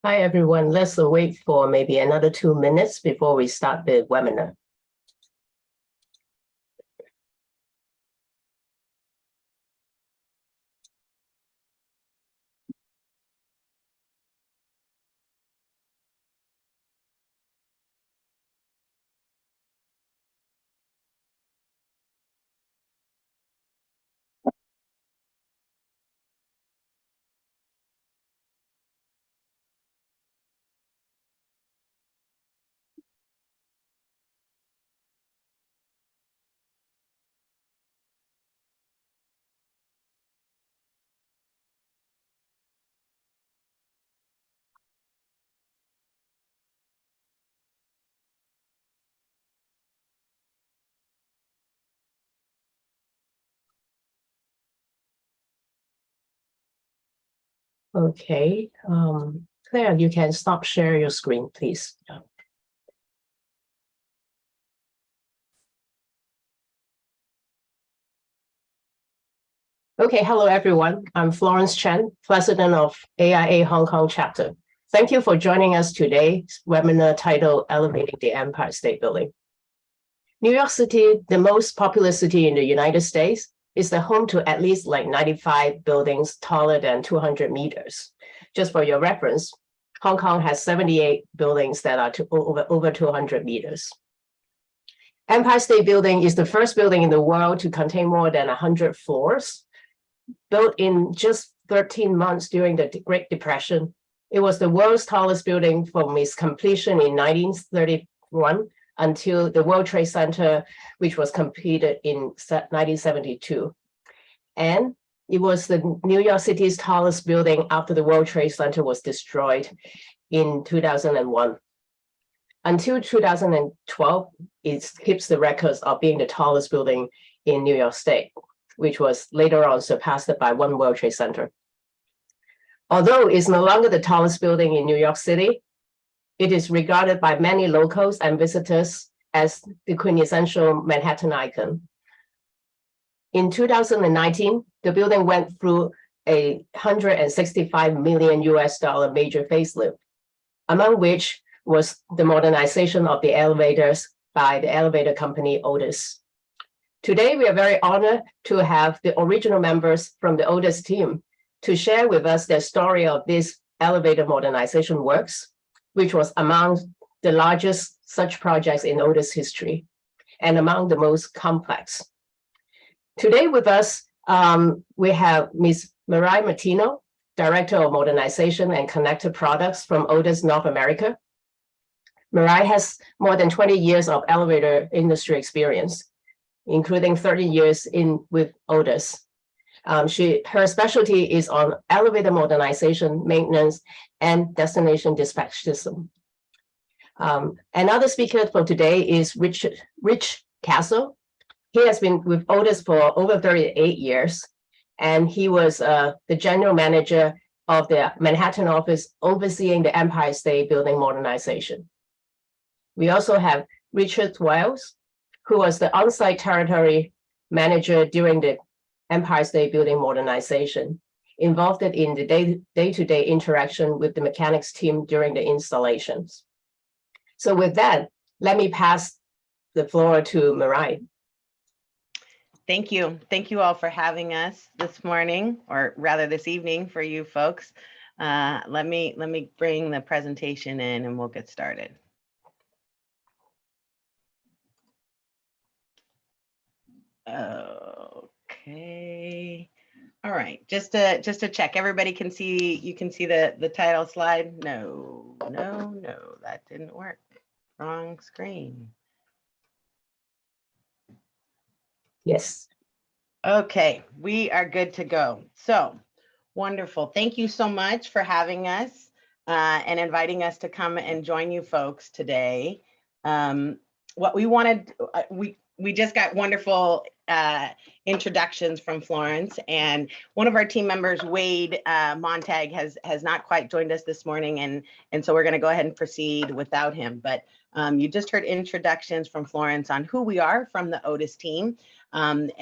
Hi, everyone. Let's wait for maybe another 2 minutes before we start the webinar. Okay, Claire, you can stop share your screen, please. Okay, hello, everyone. I'm Florence Chen, President of AIA Hong Kong chapter. Thank you for joining us today's webinar titled Elevating the Empire State Building. New York City, the most populous city in the United States, is the home to at least like 95 buildings taller than 200 meters. Just for your reference, Hong Kong has 78 buildings that are over 200 meters. Empire State Building is the first building in the world to contain more than 100 floors. Built in just 13 months during the Great Depression, it was the world's tallest building from its completion in 1931 until the World Trade Center, which was completed in 1972. And it was the New York City's tallest building after the World Trade Center was destroyed in 2001. Until 2012, it keeps the records of being the tallest building in New York State, which was later on surpassed by One World Trade Center. Although it's no longer the tallest building in New York City, it is regarded by many locals and visitors as the quintessential Manhattan icon. In 2019, the building went through a $165 million major facelift, among which was the modernization of the elevators by the elevator company Otis. Today, we are very honored to have the original members from the Otis team to share with us their story of this elevator modernization works, which was among the largest such projects in Otis history and among the most complex. Today with us, we have Ms. Mirai Martino, Director of Modernization and Connected Products from Otis North America. Mirai has more than 20 years of elevator industry experience, including 30 years with Otis. Her specialty is on elevator modernization, maintenance, and destination dispatch system. Another speaker for today is Rich Castle. He has been with Otis for over 38 years, and he was the general manager of the Manhattan office overseeing the Empire State Building modernization. We also have Richard Wells, who was the on-site territory manager during the Empire State Building modernization, involved in the day-to-day interaction with the mechanics team during the installations. So with that, let me pass the floor to Mirai. Thank you. Thank you all for having us this morning, or rather this evening for you folks. Let me bring the presentation in and we'll get started. Okay. All right. Just to check, everybody can see. You can see the title slide. No, that didn't work. Wrong screen. Yes. Okay, we are good to go. So wonderful. Thank you so much for having us and inviting us to come and join you folks today. What we wanted, we just got wonderful introductions from Florence, and one of our team members, Wade Montag, has not quite joined us this morning, and so we're going to go ahead and proceed without him. But you just heard introductions from Florence on who we are from the Otis team, and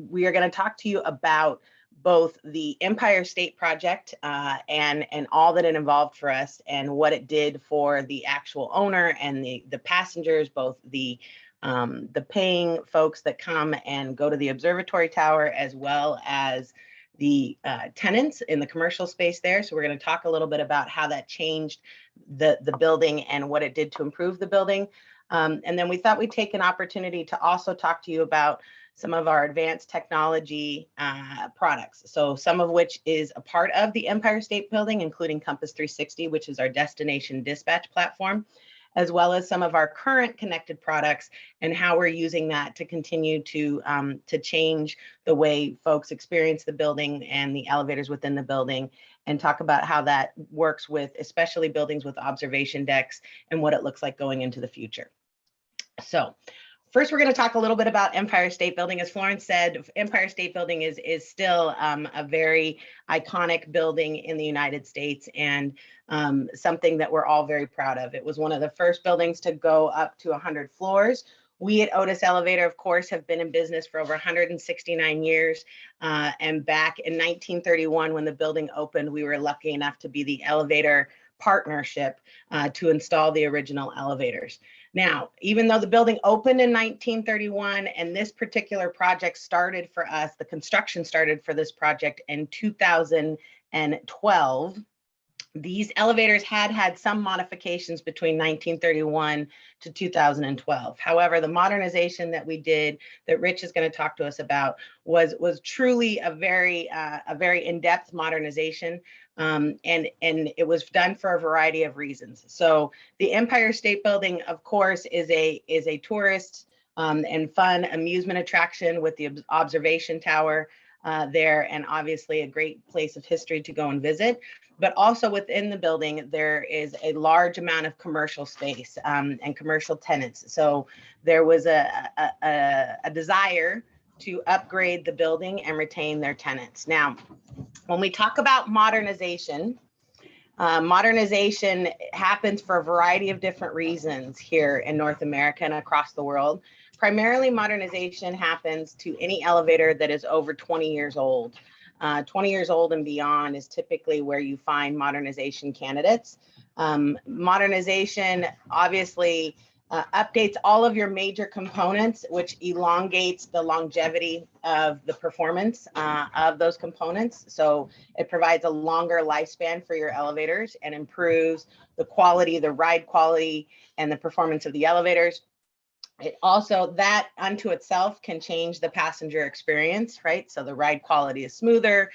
we are going to talk to you about both the Empire State Project and all that it involved for us, and what it did for the actual owner and the passengers, both the paying folks that come and go to the observatory tower, as well as the tenants in the commercial space there. So we're going to talk a little bit about how that changed the building and what it did to improve the building. And then we thought we'd take an opportunity to also talk to you about some of our advanced technology products. So some of which is a part of the Empire State Building, including Compass 360, which is our destination dispatch platform, as well as some of our current connected products and how we're using that to continue to change the way folks experience the building and the elevators within the building, and talk about how that works with especially buildings with observation decks and what it looks like going into the future. So first, we're going to talk a little bit about Empire State Building. As Florence said, Empire State Building is still a very iconic building in the United States, and something that we're all very proud of. It was one of the first buildings to go up to 100 floors. We at Otis Elevator, of course, have been in business for over 169 years. And back in 1931, when the building opened, we were lucky enough to be the elevator partnership to install the original elevators. Now, even though the building opened in 1931 and this particular project started for us, the construction started for this project in 2012, these elevators had some modifications between 1931 to 2012. However, the modernization that we did, that Rich is going to talk to us about, was truly a very in-depth modernization, and it was done for a variety of reasons. So the Empire State Building, of course, is a tourist and fun amusement attraction with the observation tower there, and obviously a great place of history to go and visit. But also within the building, there is a large amount of commercial space and commercial tenants. So there was a desire to upgrade the building and retain their tenants. Now, when we talk about modernization, modernization happens for a variety of different reasons here in North America and across the world. Primarily, modernization happens to any elevator that is over 20 years old. 20 years old and beyond is typically where you find modernization candidates. Modernization obviously updates all of your major components, which elongates the longevity of the performance of those components. So it provides a longer lifespan for your elevators and improves the quality, the ride quality, and the performance of the elevators. It also, that unto itself can change the passenger experience, right? So the ride quality is smoother.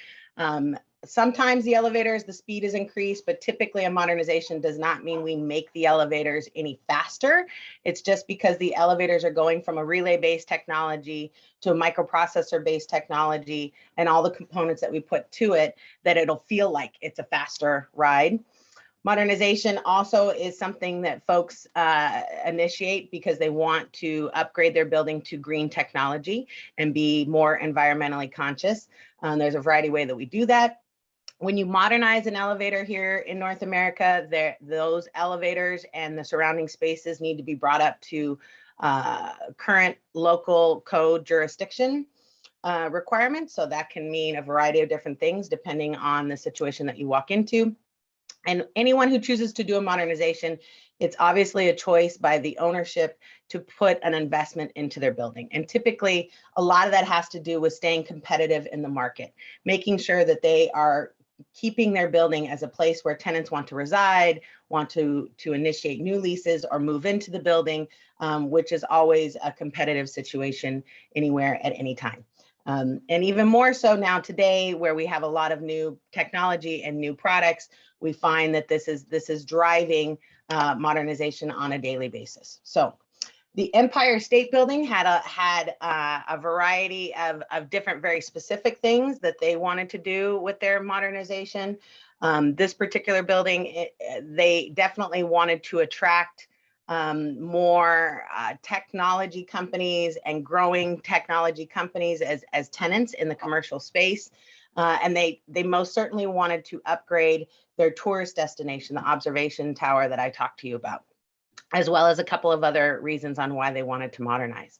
Sometimes the elevators, the speed is increased, but typically a modernization does not mean we make the elevators any faster. It's just because the elevators are going from a relay-based technology to a microprocessor-based technology and all the components that we put to it, that it'll feel like it's a faster ride. Modernization also is something that folks initiate because they want to upgrade their building to green technology and be more environmentally conscious. There's a variety of ways that we do that. When you modernize an elevator here in North America, those elevators and the surrounding spaces need to be brought up to current local code jurisdiction requirements. So that can mean a variety of different things depending on the situation that you walk into. And anyone who chooses to do a modernization, it's obviously a choice by the ownership to put an investment into their building. And typically, a lot of that has to do with staying competitive in the market, making sure that they are keeping their building as a place where tenants want to reside, want to initiate new leases or move into the building, which is always a competitive situation anywhere at any time. And even more so now today, where we have a lot of new technology and new products, we find that this is driving modernization on a daily basis. So the Empire State Building had a variety of different, very specific things that they wanted to do with their modernization. This particular building, they definitely wanted to attract more technology companies and growing technology companies as tenants in the commercial space. And they most certainly wanted to upgrade their tourist destination, the observation tower that I talked to you about, as well as a couple of other reasons on why they wanted to modernize.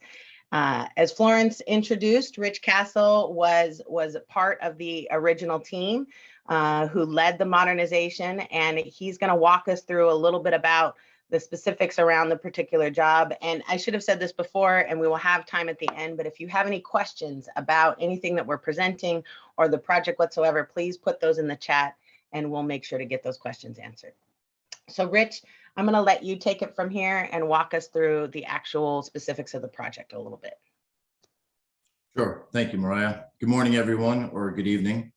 As Florence introduced, Rich Castle was part of the original team who led the modernization, and he's going to walk us through a little bit about the specifics around the particular job. And I should have said this before, and we will have time at the end, but if you have any questions about anything that we're presenting or the project whatsoever, please put those in the chat and we'll make sure to get those questions answered. So Rich, I'm going to let you take it from here and walk us through the actual specifics of the project a little bit. Sure. Thank you, Mariah. Good morning, everyone, or good evening.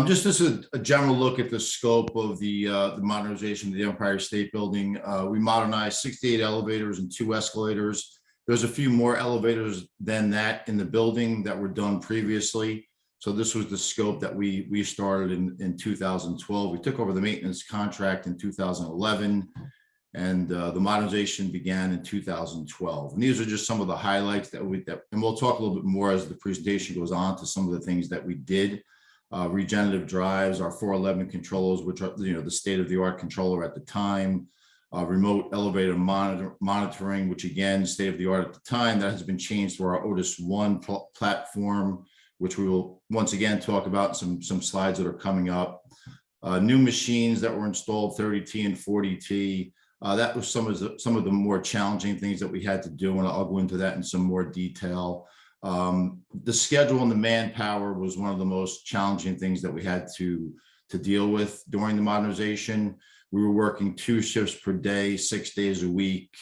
Just as a general look at the scope of the modernization of the Empire State Building, we modernized 68 elevators and 2 escalators. There's a few more elevators than that in the building that were done previously. So this was the scope that we started in 2012. We took over the maintenance contract in 2011, and the modernization began in 2012. And these are just some of the highlights and we'll talk a little bit more as the presentation goes on to some of the things that we did. Regenerative drives, our 411 controllers, which are the state-of-the-art controller at the time. Remote elevator monitoring, which again, state-of-the-art at the time. That has been changed to our Otis One platform, which we will once again talk about in some slides that are coming up. New machines that were installed, 30T and 40T. That was some of the more challenging things that we had to do, and I'll go into that in some more detail. The schedule and the manpower was one of the most challenging things that we had to deal with during the modernization. We were working 2 shifts per day, 6 days a week.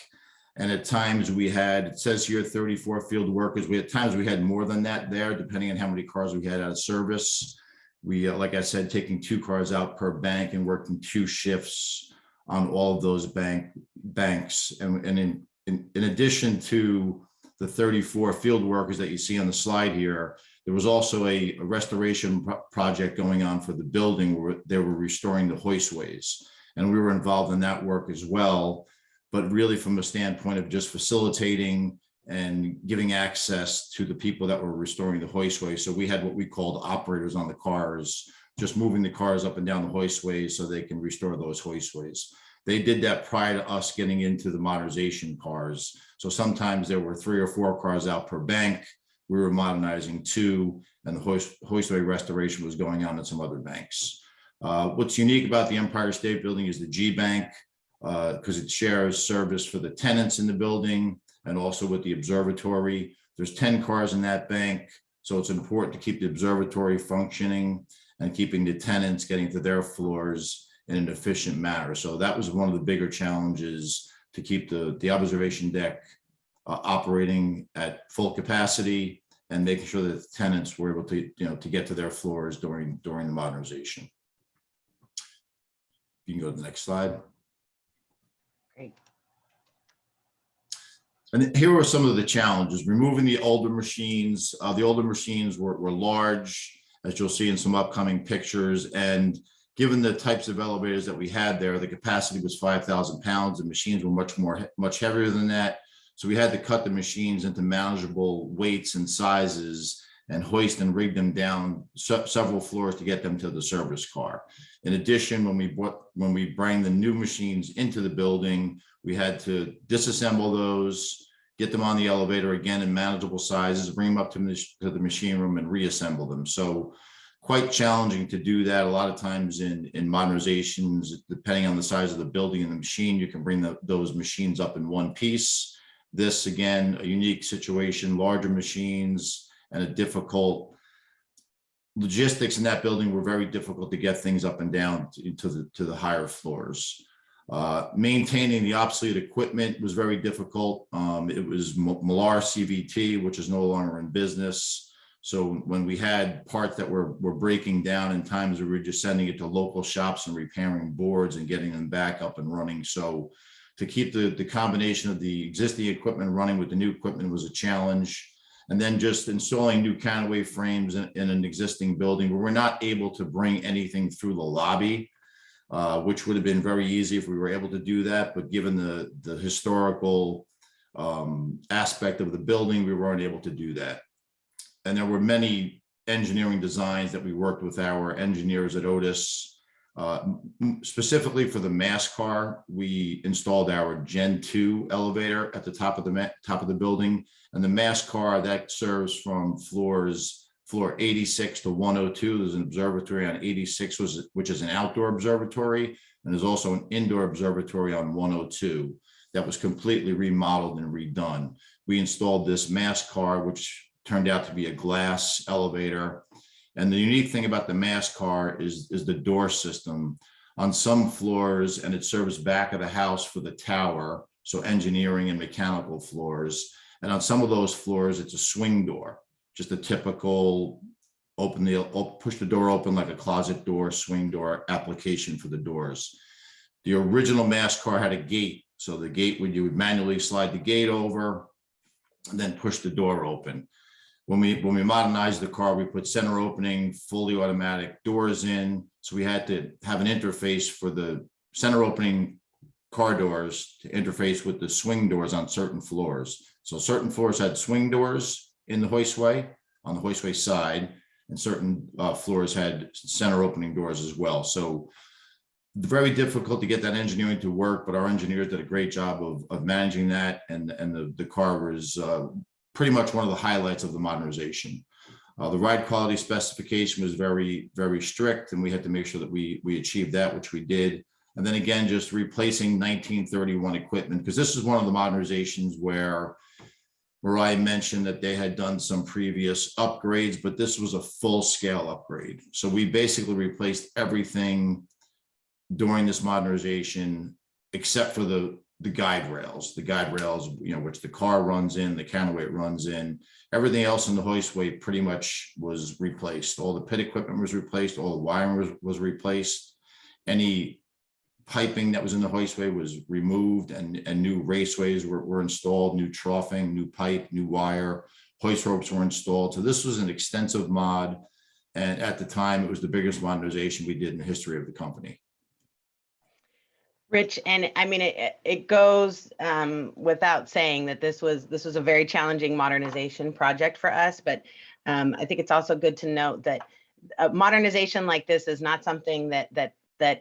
And at times we had, it says here, 34 field workers. At times we had more than that there, depending on how many cars we had out of service. We, like I said, taking 2 cars out per bank and working 2 shifts on all of those banks. And in addition to the 34 field workers that you see on the slide here, there was also a restoration project going on for the building where they were restoring the hoistways. And we were involved in that work as well, but really from a standpoint of just facilitating and giving access to the people that were restoring the hoistways. So we had what we called operators on the cars, just moving the cars up and down the hoistways so they can restore those hoistways. They did that prior to us getting into the modernization cars. So sometimes there were 3 or 4 cars out per bank. We were modernizing 2, and the hoistway restoration was going on at some other banks. What's unique about the Empire State Building is the G Bank, because it shares service for the tenants in the building and also with the observatory. There's 10 cars in that bank, so it's important to keep the observatory functioning and keeping the tenants getting to their floors in an efficient manner. So that was one of the bigger challenges, to keep the observation deck operating at full capacity and making sure that the tenants were able to, to get to their floors during the modernization. You can go to the next slide. Great. And here are some of the challenges. Removing the older machines. The older machines were large, as you'll see in some upcoming pictures. And given the types of elevators that we had there, the capacity was 5,000 pounds. The machines were much heavier than that. So we had to cut the machines into manageable weights and sizes and hoist and rig them down several floors to get them to the service car. In addition, when we bring the new machines into the building, we had to disassemble those, get them on the elevator again in manageable sizes, bring them up to the machine room and reassemble them. So quite challenging to do that. A lot of times in modernizations, depending on the size of the building and the machine, you can bring those machines up in one piece. This, again, a unique situation, larger machines, and a difficult logistics in that building were very difficult to get things up and down to the higher floors. Maintaining the obsolete equipment was very difficult. It was Millar CVT, which is no longer in business. So when we had parts that were breaking down, in times we were just sending it to local shops and repairing boards and getting them back up and running. So to keep the combination of the existing equipment running with the new equipment was a challenge. And then just installing new counterweight frames in an existing building where we're not able to bring anything through the lobby, which would have been very easy if we were able to do that. But given the historical aspect of the building, we weren't able to do that. And there were many engineering designs that we worked with our engineers at Otis Specifically for the mass car, we installed our Gen 2 elevator at the top of the building, and the mass car that serves from floor 86 to 102. There's an observatory on 86, which is an outdoor observatory, and there's also an indoor observatory on 102 that was completely remodeled and redone. We installed this mass car, which turned out to be a glass elevator. And the unique thing about the mass car is the door system. On some floors, and it serves back of the house for the tower, so engineering and mechanical floors. And on some of those floors, it's a swing door, just a typical push the door open like a closet door, swing door application for the doors. The original mass car had a gate. So the gate you would manually slide the gate over and then push the door open. When we modernized the car, we put center opening, fully automatic doors in. So we had to have an interface for the center opening car doors to interface with the swing doors on certain floors. So certain floors had swing doors in the hoistway, on the hoistway side, and certain floors had center opening doors as well. So very difficult to get that engineering to work, but our engineers did a great job of managing that. And the car was pretty much one of the highlights of the modernization. The ride quality specification was very, very strict, and we had to make sure that we achieved that, which we did. And then again, just replacing 1931 equipment, because this is one of the modernizations where I mentioned that they had done some previous upgrades, but this was a full scale upgrade. So we basically replaced everything during this modernization, except for the guide rails, which the car runs in, the counterweight runs in. Everything else in the hoistway pretty much was replaced. All the pit equipment was replaced. All the wiring was replaced. Any piping that was in the hoistway was removed, and new raceways were installed, new troughing, new pipe, new wire, hoist ropes were installed. So this was an extensive mod. And at the time, it was the biggest modernization we did in the history of the company. Rich, and I mean, it goes without saying that this was a very challenging modernization project for us, but I think it's also good to note that a modernization like this is not something that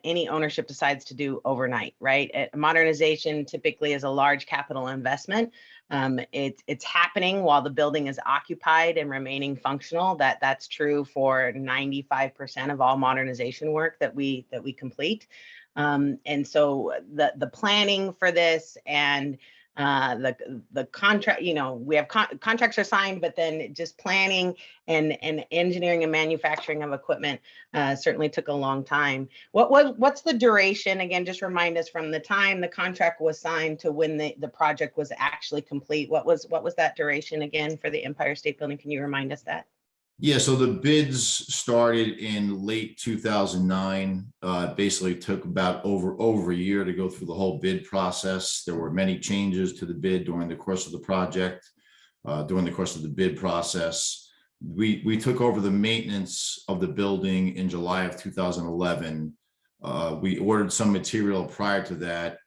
any ownership decides to do overnight, right? A modernization typically is a large capital investment. It's happening while the building is occupied and remaining functional. That's true for 95% of all modernization work that we complete. And so the planning for this and the contract, we have contracts are signed, but then just planning and engineering and manufacturing of equipment certainly took a long time. What's the duration? Again, just remind us from the time the contract was signed to when the project was actually complete. What was that duration again for the Empire State Building? Can you remind us that? Yeah, so the bids started in late 2009. Basically took about over a year to go through the whole bid process. There were many changes to the bid during the course of the project. During the course of the bid process, we took over the maintenance of the building in July of 2011. We ordered some material prior to that,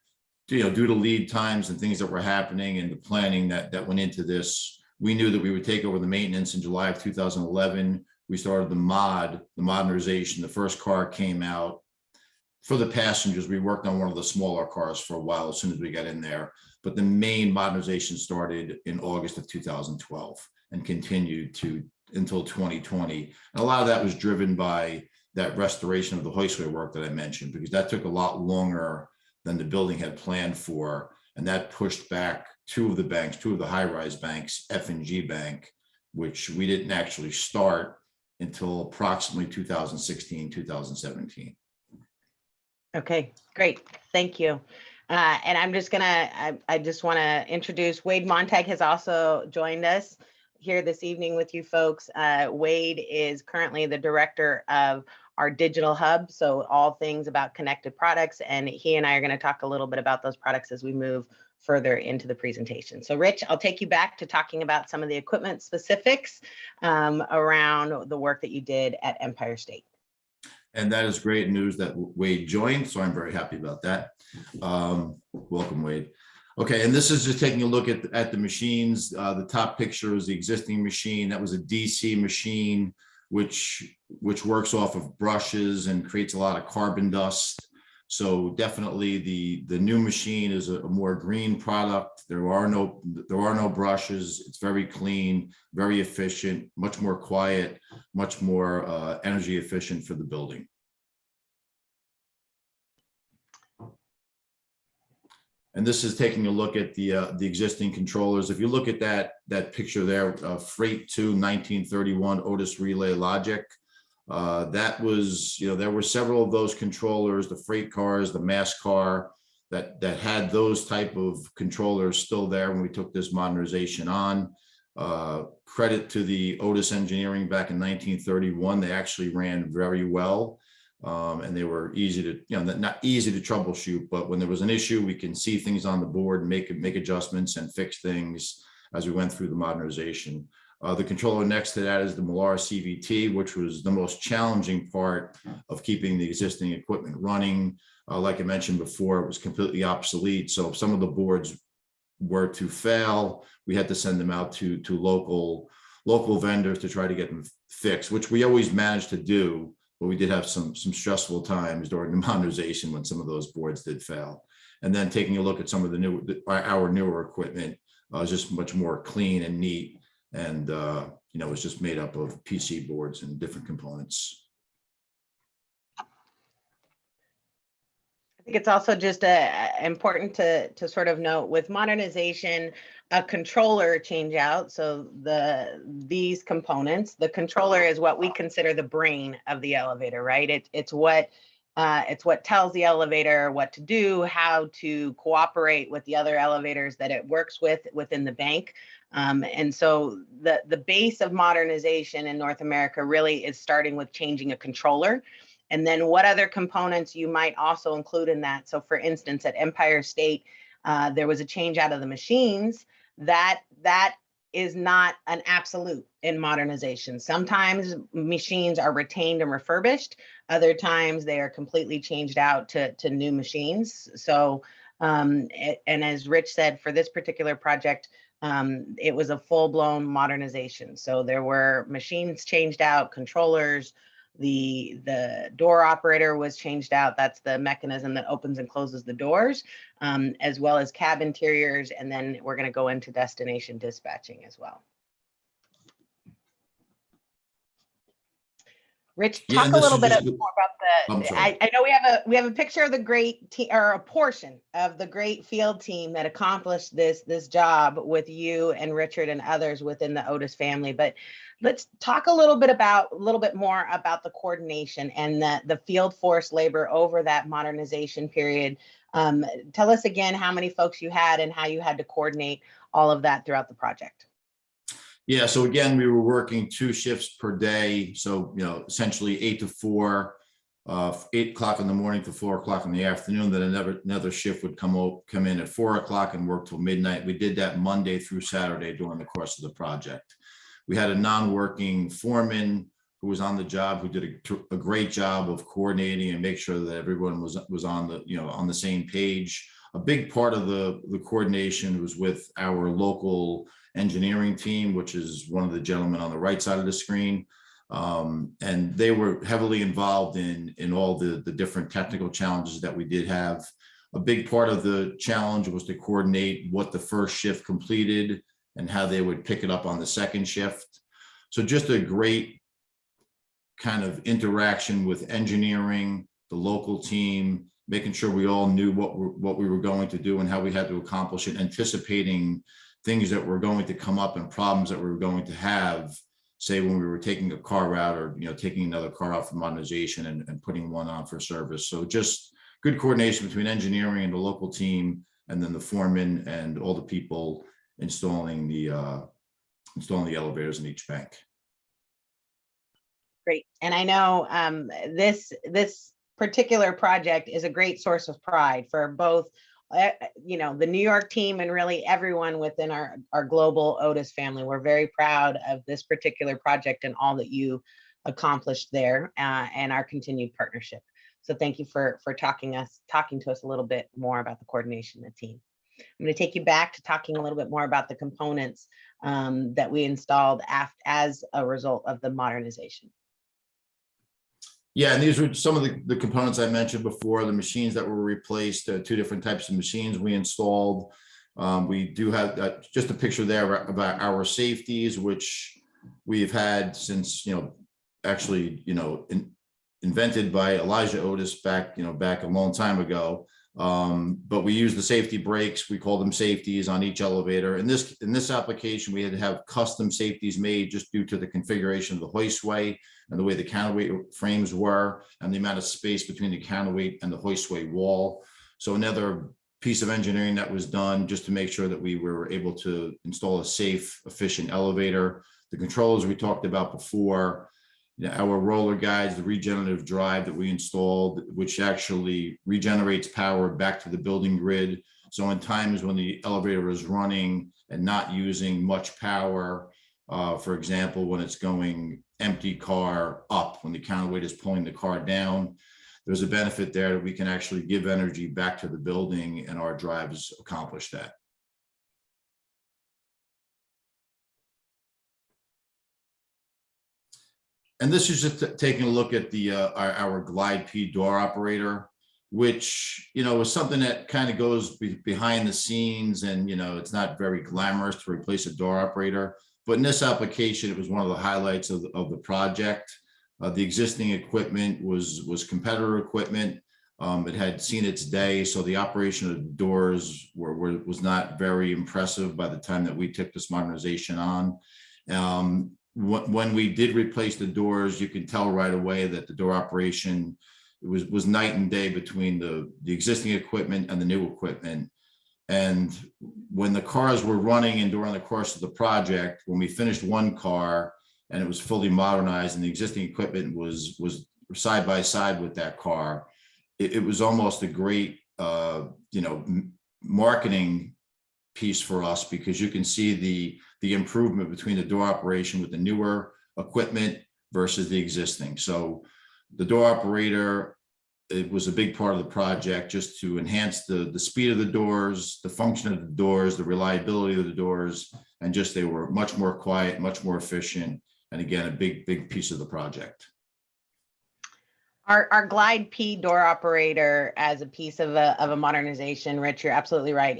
due to lead times and things that were happening and the planning that went into this. We knew that we would take over the maintenance in July of 2011. We started the modernization. The first car came out. For the passengers, we worked on one of the smaller cars for a while as soon as we got in there. But the main modernization started in August of 2012 and continued until 2020. And a lot of that was driven by that restoration of the hoistway work that I mentioned, because that took a lot longer than the building had planned for. And that pushed back two of the high-rise banks, F and G Bank, which we didn't actually start until approximately 2016, 2017. Okay, great. Thank you. And I just want to introduce Wade Montag has also joined us here this evening with you folks. Wade is currently the director of our digital hub, so all things about connected products, and he and I are going to talk a little bit about those products as we move further into the presentation. So Rich, I'll take you back to talking about some of the equipment specifics around the work that you did at Empire State. And that is great news that Wade joined, so I'm very happy about that. Welcome, Wade. Okay, and this is just taking a look at the machines. The top picture is the existing machine. That was a DC machine. which works off of brushes and creates a lot of carbon dust. So definitely the new machine is a more green product. There are no brushes. It's very clean, very efficient, much more quiet, much more energy efficient for the building. And this is taking a look at the existing controllers. If you look at that picture there, Freight 2 1931 Otis Relay Logic, that was, there were several of those controllers, the freight cars, the mass car, that had those type of controllers still there when we took this modernization on. Credit to the Otis engineering back in 1931. They actually ran very well. And they were easy to, not easy to troubleshoot, but when there was an issue, we can see things on the board and make adjustments and fix things as we went through the modernization. The controller next to that is the Millar CVT, which was the most challenging part of keeping the existing equipment running. Like I mentioned before, it was completely obsolete. So if some of the boards were to fail, we had to send them out to local vendors to try to get them fixed, which we always managed to do. But we did have some stressful times during the modernization when some of those boards did fail. And then taking a look at some of our newer equipment, is just much more clean and neat. And, it's just made up of PC boards and different components. I think it's also just important to sort of note with modernization, a controller change out. So these components, the controller is what we consider the brain of the elevator, right? It's what tells the elevator what to do, how to cooperate with the other elevators that it works with within the bank. And so the base of modernization in North America really is starting with changing a controller. And then what other components you might also include in that. So for instance, at Empire State, there was a change out of the machines. That is not an absolute in modernization. Sometimes machines are retained and refurbished. Other times they are completely changed out to new machines. So, and as Rich said, for this particular project, it was a full-blown modernization. So there were machines changed out, controllers, the door operator was changed out. That's the mechanism that opens and closes the doors, as well as cab interiors. And then we're going to go into destination dispatching as well. Rich, talk a little bit more about the, I know we have a picture of the great team, or a portion of the great field team that accomplished this job with you and Richard and others within the Otis family. But let's talk a little bit more about the coordination and the field force labor over that modernization period. Tell us again how many folks you had and how you had to coordinate all of that throughout the project. Yeah, so again, we were working 2 shifts per day. So, essentially 8 to 4, 8 o'clock in the morning to 4 o'clock in the afternoon. Then another shift would come in at 4 o'clock and work till midnight. We did that Monday through Saturday during the course of the project. We had a non-working foreman who was on the job, who did a great job of coordinating and make sure that everyone was on the same page. A big part of the coordination was with our local engineering team, which is one of the gentlemen on the right side of the screen. And they were heavily involved in all the different technical challenges that we did have. A big part of the challenge was to coordinate what the first shift completed and how they would pick it up on the second shift. So just a great kind of interaction with engineering, the local team, making sure we all knew what we were going to do and how we had to accomplish it, anticipating things that were going to come up and problems that we were going to have, say when we were taking a car out or taking another car out for modernization and putting one on for service. So just good coordination between engineering and the local team, and then the foreman and all the people installing the elevators in each bank. Great. And I know this particular project is a great source of pride for both the New York team and really everyone within our global Otis family. We're very proud of this particular project and all that you accomplished there, and our continued partnership. So thank you for talking to us a little bit more about the coordination of the team. I'm going to take you back to talking a little bit more about the components that we installed as a result of the modernization. Yeah, and these were some of the components I mentioned before, the machines that were replaced, two different types of machines we installed. We do have just a picture there about our safeties, which we've had since, actually, invented by Elijah Otis back a long time ago. But we use the safety brakes. We call them safeties on each elevator. In this application, we had to have custom safeties made just due to the configuration of the hoistway and the way the counterweight frames were and the amount of space between the counterweight and the hoistway wall. So another piece of engineering that was done just to make sure that we were able to install a safe, efficient elevator. The controls we talked about before, our roller guides, the regenerative drive that we installed, which actually regenerates power back to the building grid. So in times when the elevator is running and not using much power, for example, when it's going empty car up, when the counterweight is pulling the car down, there's a benefit there that we can actually give energy back to the building, and our drives accomplish that. And this is just taking a look at the our Glide P door operator, which is something that kind of goes behind the scenes, and it's not very glamorous to replace a door operator. But in this application, it was one of the highlights of the project. The existing equipment was competitor equipment. It had seen its day, so the operation of the doors was not very impressive by the time that we took this modernization on. When we did replace the doors, you could tell right away that the door operation was night and day between the existing equipment and the new equipment. And when the cars were running and during the course of the project, when we finished one car and it was fully modernized and the existing equipment was side by side with that car, it was almost a great marketing piece for us, because you can see the improvement between the door operation with the newer equipment versus the existing. So the door operator, it was a big part of the project just to enhance the speed of the doors, the function of the doors, the reliability of the doors, and just they were much more quiet, much more efficient, and again, a big piece of the project. Our Glide P door operator as a piece of a modernization, Rich, you're absolutely right.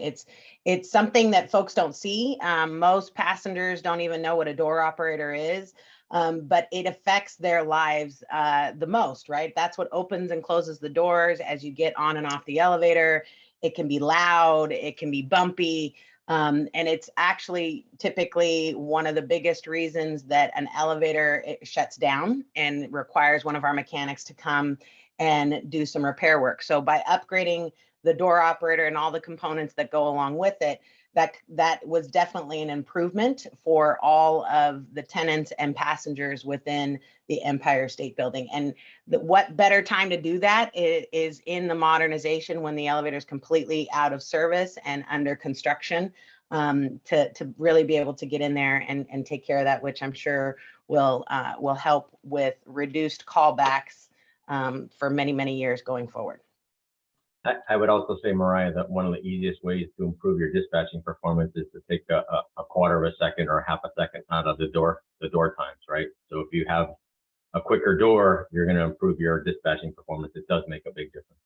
It's something that folks don't see. Most passengers don't even know what a door operator is, but it affects their lives the most, right? That's what opens and closes the doors as you get on and off the elevator. It can be loud, it can be bumpy. And it's actually typically one of the biggest reasons that an elevator shuts down and requires one of our mechanics to come and do some repair work. So by upgrading the door operator and all the components that go along with it, that was definitely an improvement for all of the tenants and passengers within the Empire State Building. And what better time to do that is in the modernization when the elevator is completely out of service and under construction, to really be able to get in there and take care of that, which I'm sure will help with reduced callbacks for many, many years going forward. I would also say, Mariah, that one of the easiest ways to improve your dispatching performance is to take a quarter of a second or half a second out of the door times, right? So if you have a quicker door, you're going to improve your dispatching performance. It does make a big difference.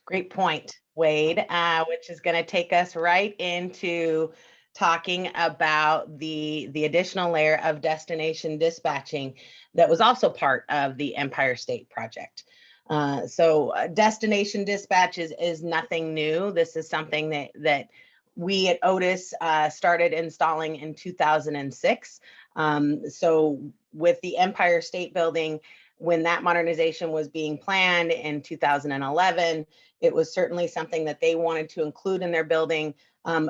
Great point, Wade, which is going to take us right into talking about the additional layer of destination dispatching that was also part of the Empire State project. So destination dispatch is nothing new. This is something that we at Otis started installing in 2006. So with the Empire State Building, when that modernization was being planned in 2011, it was certainly something that they wanted to include in their building,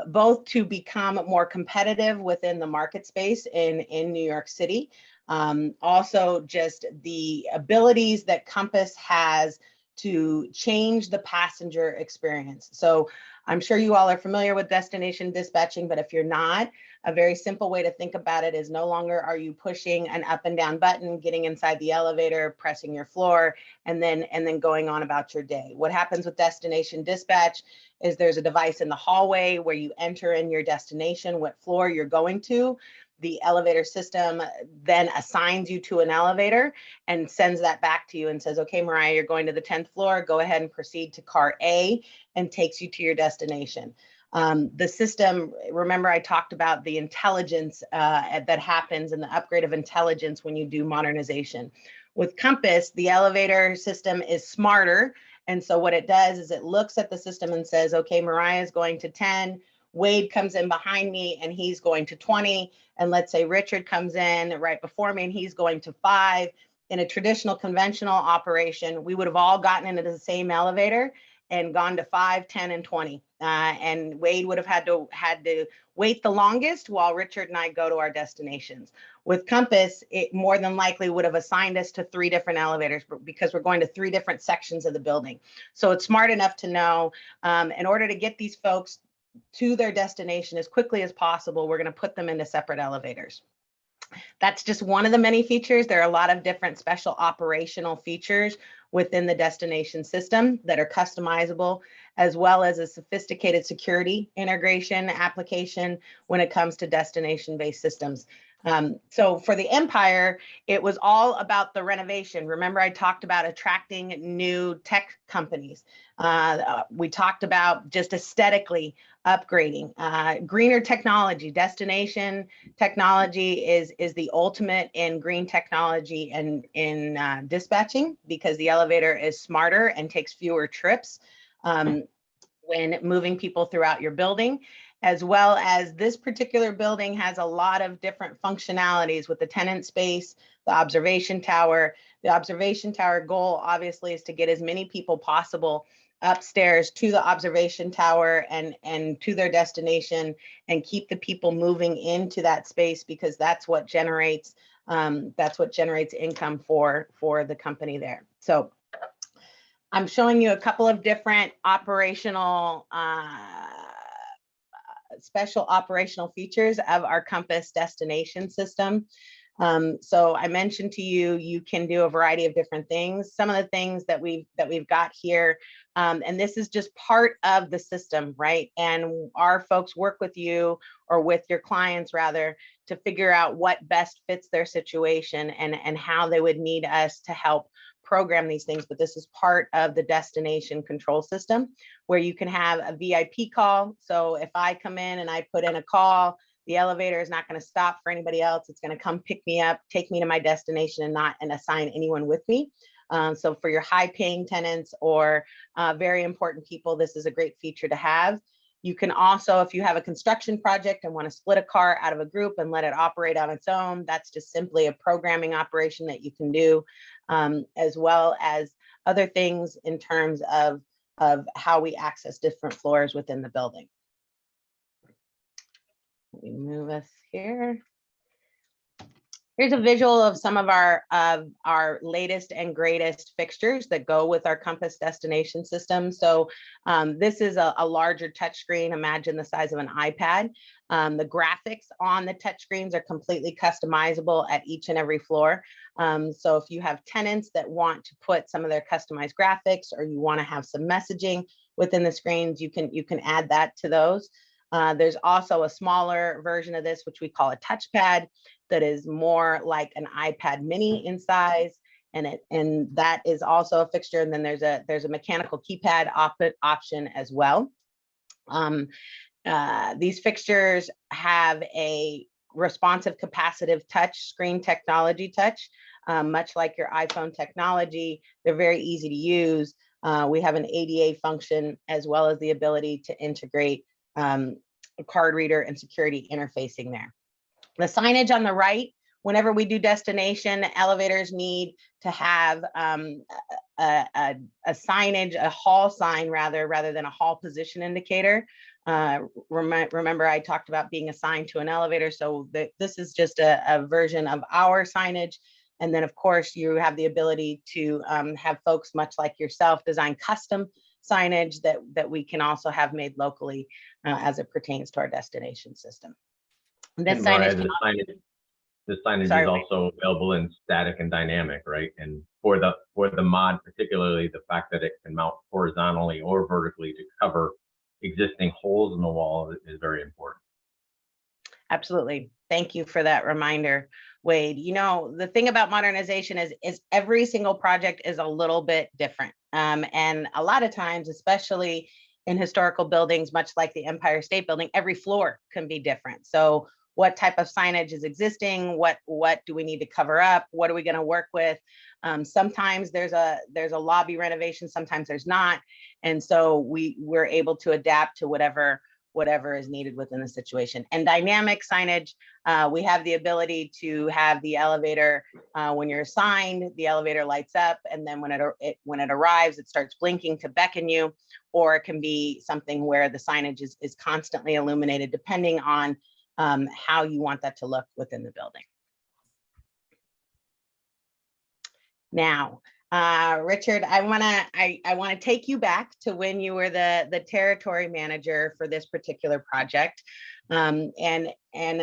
both to become more competitive within the market space in New York City. Also just the abilities that Compass has to change the passenger experience. So I'm sure you all are familiar with destination dispatching, but if you're not, a very simple way to think about it is no longer are you pushing an up and down button, getting inside the elevator, pressing your floor, and then going on about your day. What happens with destination dispatch is there's a device in the hallway where you enter in your destination, what floor you're going to, the elevator system then assigns you to an elevator and sends that back to you and says, okay, Mariah, you're going to the 10th floor, go ahead and proceed to car A, and takes you to your destination. The system, remember I talked about the intelligence that happens and the upgrade of intelligence when you do modernization. With Compass, the elevator system is smarter. And so what it does is it looks at the system and says, okay, Mariah is going to 10, Wade comes in behind me and he's going to 20. And let's say Richard comes in right before me and he's going to 5. In a traditional conventional operation, we would have all gotten into the same elevator and gone to 5, 10, and 20. And Wade would have had to wait the longest while Richard and I go to our destinations. With Compass, it more than likely would have assigned us to 3 different elevators because we're going to 3 different sections of the building. So it's smart enough to know in order to get these folks to their destination as quickly as possible, we're going to put them into separate elevators. That's just one of the many features. There are a lot of different special operational features within the destination system that are customizable, as well as a sophisticated security integration application when it comes to destination-based systems. So for the Empire, it was all about the renovation. Remember, I talked about attracting new tech companies. We talked about just aesthetically upgrading, greener technology. Destination technology is the ultimate in green technology and in dispatching, because the elevator is smarter and takes fewer trips when moving people throughout your building. As well as this particular building has a lot of different functionalities with the tenant space, the observation tower. The observation tower goal obviously is to get as many people possible upstairs to the observation tower and to their destination, and keep the people moving into that space, because that's what generates income for the company there. So I'm showing you a couple of different operational special operational features of our Compass destination system. So I mentioned to you, you can do a variety of different things. Some of the things that we've got here, and this is just part of the system, right? And our folks work with you, or with your clients rather, to figure out what best fits their situation and how they would need us to help program these things. But this is part of the destination control system, where you can have a VIP call. So if I come in and I put in a call, the elevator is not going to stop for anybody else. It's going to come pick me up, take me to my destination, and assign anyone with me. So for your high paying tenants or very important people, this is a great feature to have. You can also, if you have a construction project and want to split a car out of a group and let it operate on its own, that's just simply a programming operation that you can do, as well as other things in terms of how we access different floors within the building. Let me move us here. Here's a visual of some of our latest and greatest fixtures that go with our Compass destination system. So this is a larger touchscreen. Imagine the size of an iPad. The graphics on the touchscreens are completely customizable at each and every floor. So if you have tenants that want to put some of their customized graphics, or you want to have some messaging within the screens, you can add that to those. There's also a smaller version of this, which we call a touchpad, that is more like an iPad mini in size, and that is also a fixture. And then there's a mechanical keypad option as well. These fixtures have a responsive capacitive touch screen technology touch, much like your iPhone technology. They're very easy to use. We have an ADA function, as well as the ability to integrate a card reader and security interfacing there. The signage on the right, whenever we do destination, elevators need to have a signage, a hall sign rather than a hall position indicator. Remember, I talked about being assigned to an elevator, so this is just a version of our signage. And then, of course, you have the ability to have folks much like yourself design custom signage that we can also have made locally as it pertains to our destination system. This Mariah, signage, the signage Sorry, is also available in static and dynamic, right? And for the mod, particularly the fact that it can mount horizontally or vertically to cover existing holes in the wall is very important. absolutely. Thank you for that reminder, Wade. You know, the thing about modernization is every single project is a little bit different. And a lot of times, especially in historical buildings, much like the Empire State Building, every floor can be different. So what type of signage is existing? What do we need to cover up? What are we going to work with? Sometimes there's a lobby renovation, sometimes there's not. And so we're able to adapt to whatever is needed within the situation. And dynamic signage, we have the ability to have the elevator, when you're assigned, the elevator lights up, and then when it arrives, it starts blinking to beckon you, or it can be something where the signage is constantly illuminated, depending on how you want that to look within the building. Now, Richard, I want to take you back to when you were the territory manager for this particular project, and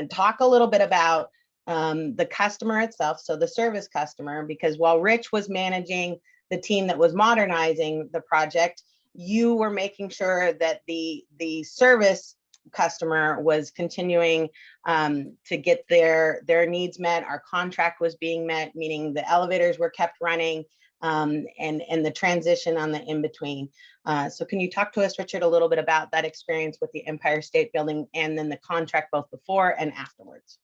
talk a little bit about the customer itself, so the service customer, because while Rich was managing the team that was modernizing the project, you were making sure that the service customer was continuing to get their needs met. Our contract was being met, meaning the elevators were kept running, and the transition on the in-between. So can you talk to us, Richard, a little bit about that experience with the Empire State Building and then the contract both before and afterwards?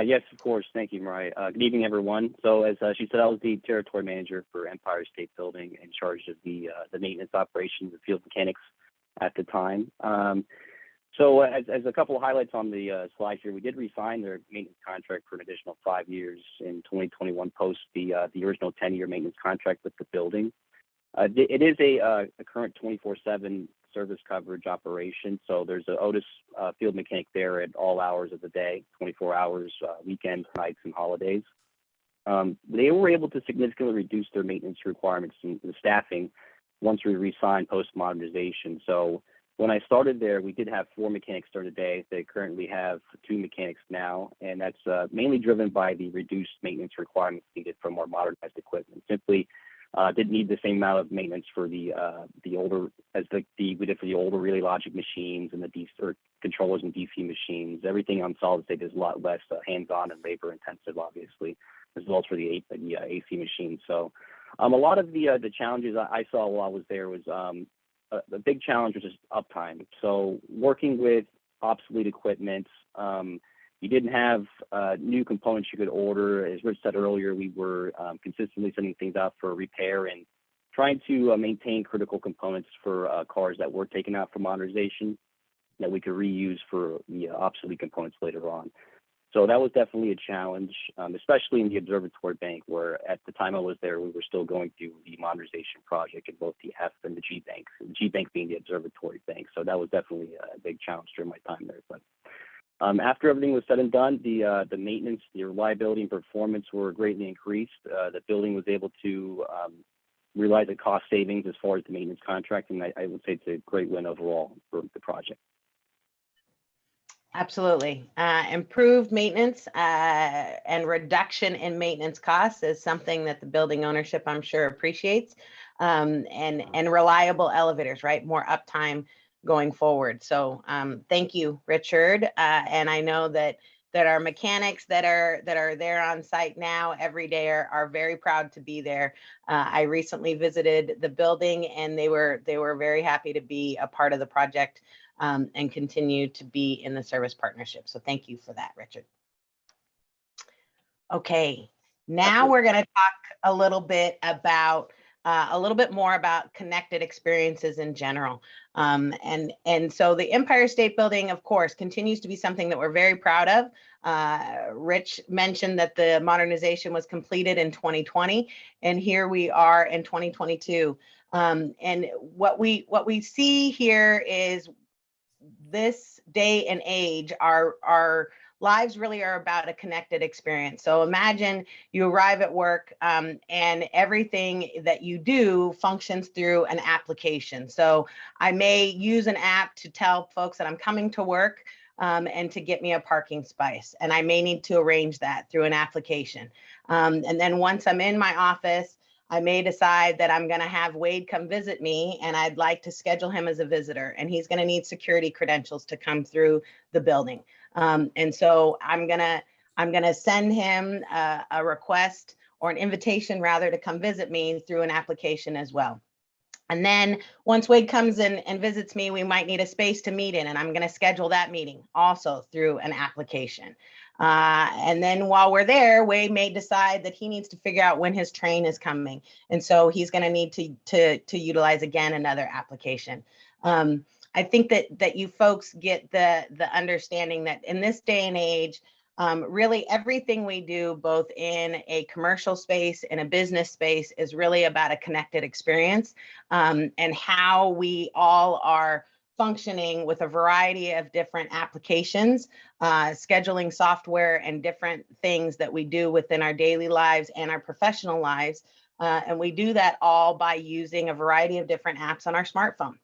Yes, of course. Thank you, Mariah. Good evening, everyone. So as she said, I was the territory manager for Empire State Building, in charge of the maintenance operations, the field mechanics at the time. So as a couple of highlights on the slide here, we did re-sign their maintenance contract for an additional 5 years in 2021, post the original 10-year maintenance contract with the building. It is a current 24/7 service coverage operation. So there's an Otis field mechanic there at all hours of the day, 24 hours, weekends, nights, and holidays. They were able to significantly reduce their maintenance requirements and the staffing once we re-signed post-modernization. So when I started there, we did have 4 mechanics during the day. They currently have 2 mechanics now, and that's mainly driven by the reduced maintenance requirements needed for more modernized equipment. Simply didn't need the same amount of maintenance for the older, as we did for the older relay logic machines and the DC or controllers and DC machines. Everything on solid state is a lot less hands-on and labor intensive, obviously, as well as for the AC machines. So a lot of the challenges I saw while I was there was the big challenge was just uptime. So working with obsolete equipment, you didn't have new components you could order. As Rich said earlier, we were consistently sending things out for repair and trying to maintain critical components for cars that were taken out for modernization that we could reuse for the obsolete components later on. So that was definitely a challenge, especially in the observatory bank, where at the time I was there, we were still going through the modernization project in both the F and the G banks, the G bank being the observatory bank. So that was definitely a big challenge during my time there. But after everything was said and done, the maintenance, the reliability and performance were greatly increased. The building was able to realize the cost savings as far as the maintenance contract, and I would say it's a great win overall for the project. Absolutely. Improved maintenance and reduction in maintenance costs is something that the building ownership, I'm sure, appreciates. And reliable elevators, right? More uptime going forward. So thank you, Richard. And I know that our mechanics that are there on site now every day are very proud to be there. I recently visited the building, and they were very happy to be a part of the project and continue to be in the service partnership. So thank you for that, Richard. Okay, now we're going to talk a little bit more about connected experiences in general. And so the Empire State Building, of course, continues to be something that we're very proud of. Rich mentioned that the modernization was completed in 2020, and here we are in 2022. And what we see here is this day and age, our lives really are about a connected experience. So imagine you arrive at work and everything that you do functions through an application. So I may use an app to tell folks that I'm coming to work and to get me a parking space. And I may need to arrange that through an application. And then once I'm in my office, I may decide that I'm going to have Wade come visit me and I'd like to schedule him as a visitor, and he's going to need security credentials to come through the building. And so I'm going to send him a request or an invitation rather to come visit me through an application as well. And then once Wade comes in and visits me, we might need a space to meet in, and I'm going to schedule that meeting also through an application. And then while we're there, Wade may decide that he needs to figure out when his train is coming. And so he's going to need to utilize again another application. I think that you folks get the understanding that in this day and age, really everything we do, both in a commercial space and a business space, is really about a connected experience, and how we all are functioning with a variety of different applications, scheduling software, and different things that we do within our daily lives and our professional lives. And we do that all by using a variety of different apps on our smartphone.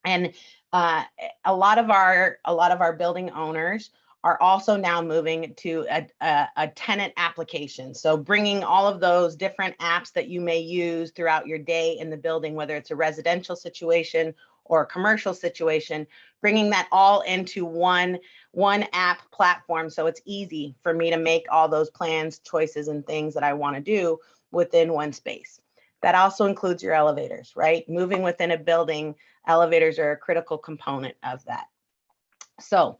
And a lot of our building owners are also now moving to a tenant application. So bringing all of those different apps that you may use throughout your day in the building, whether it's a residential situation or a commercial situation, bringing that all into one app platform. So it's easy for me to make all those plans, choices, and things that I want to do within one space. That also includes your elevators, right? Moving within a building, elevators are a critical component of that. So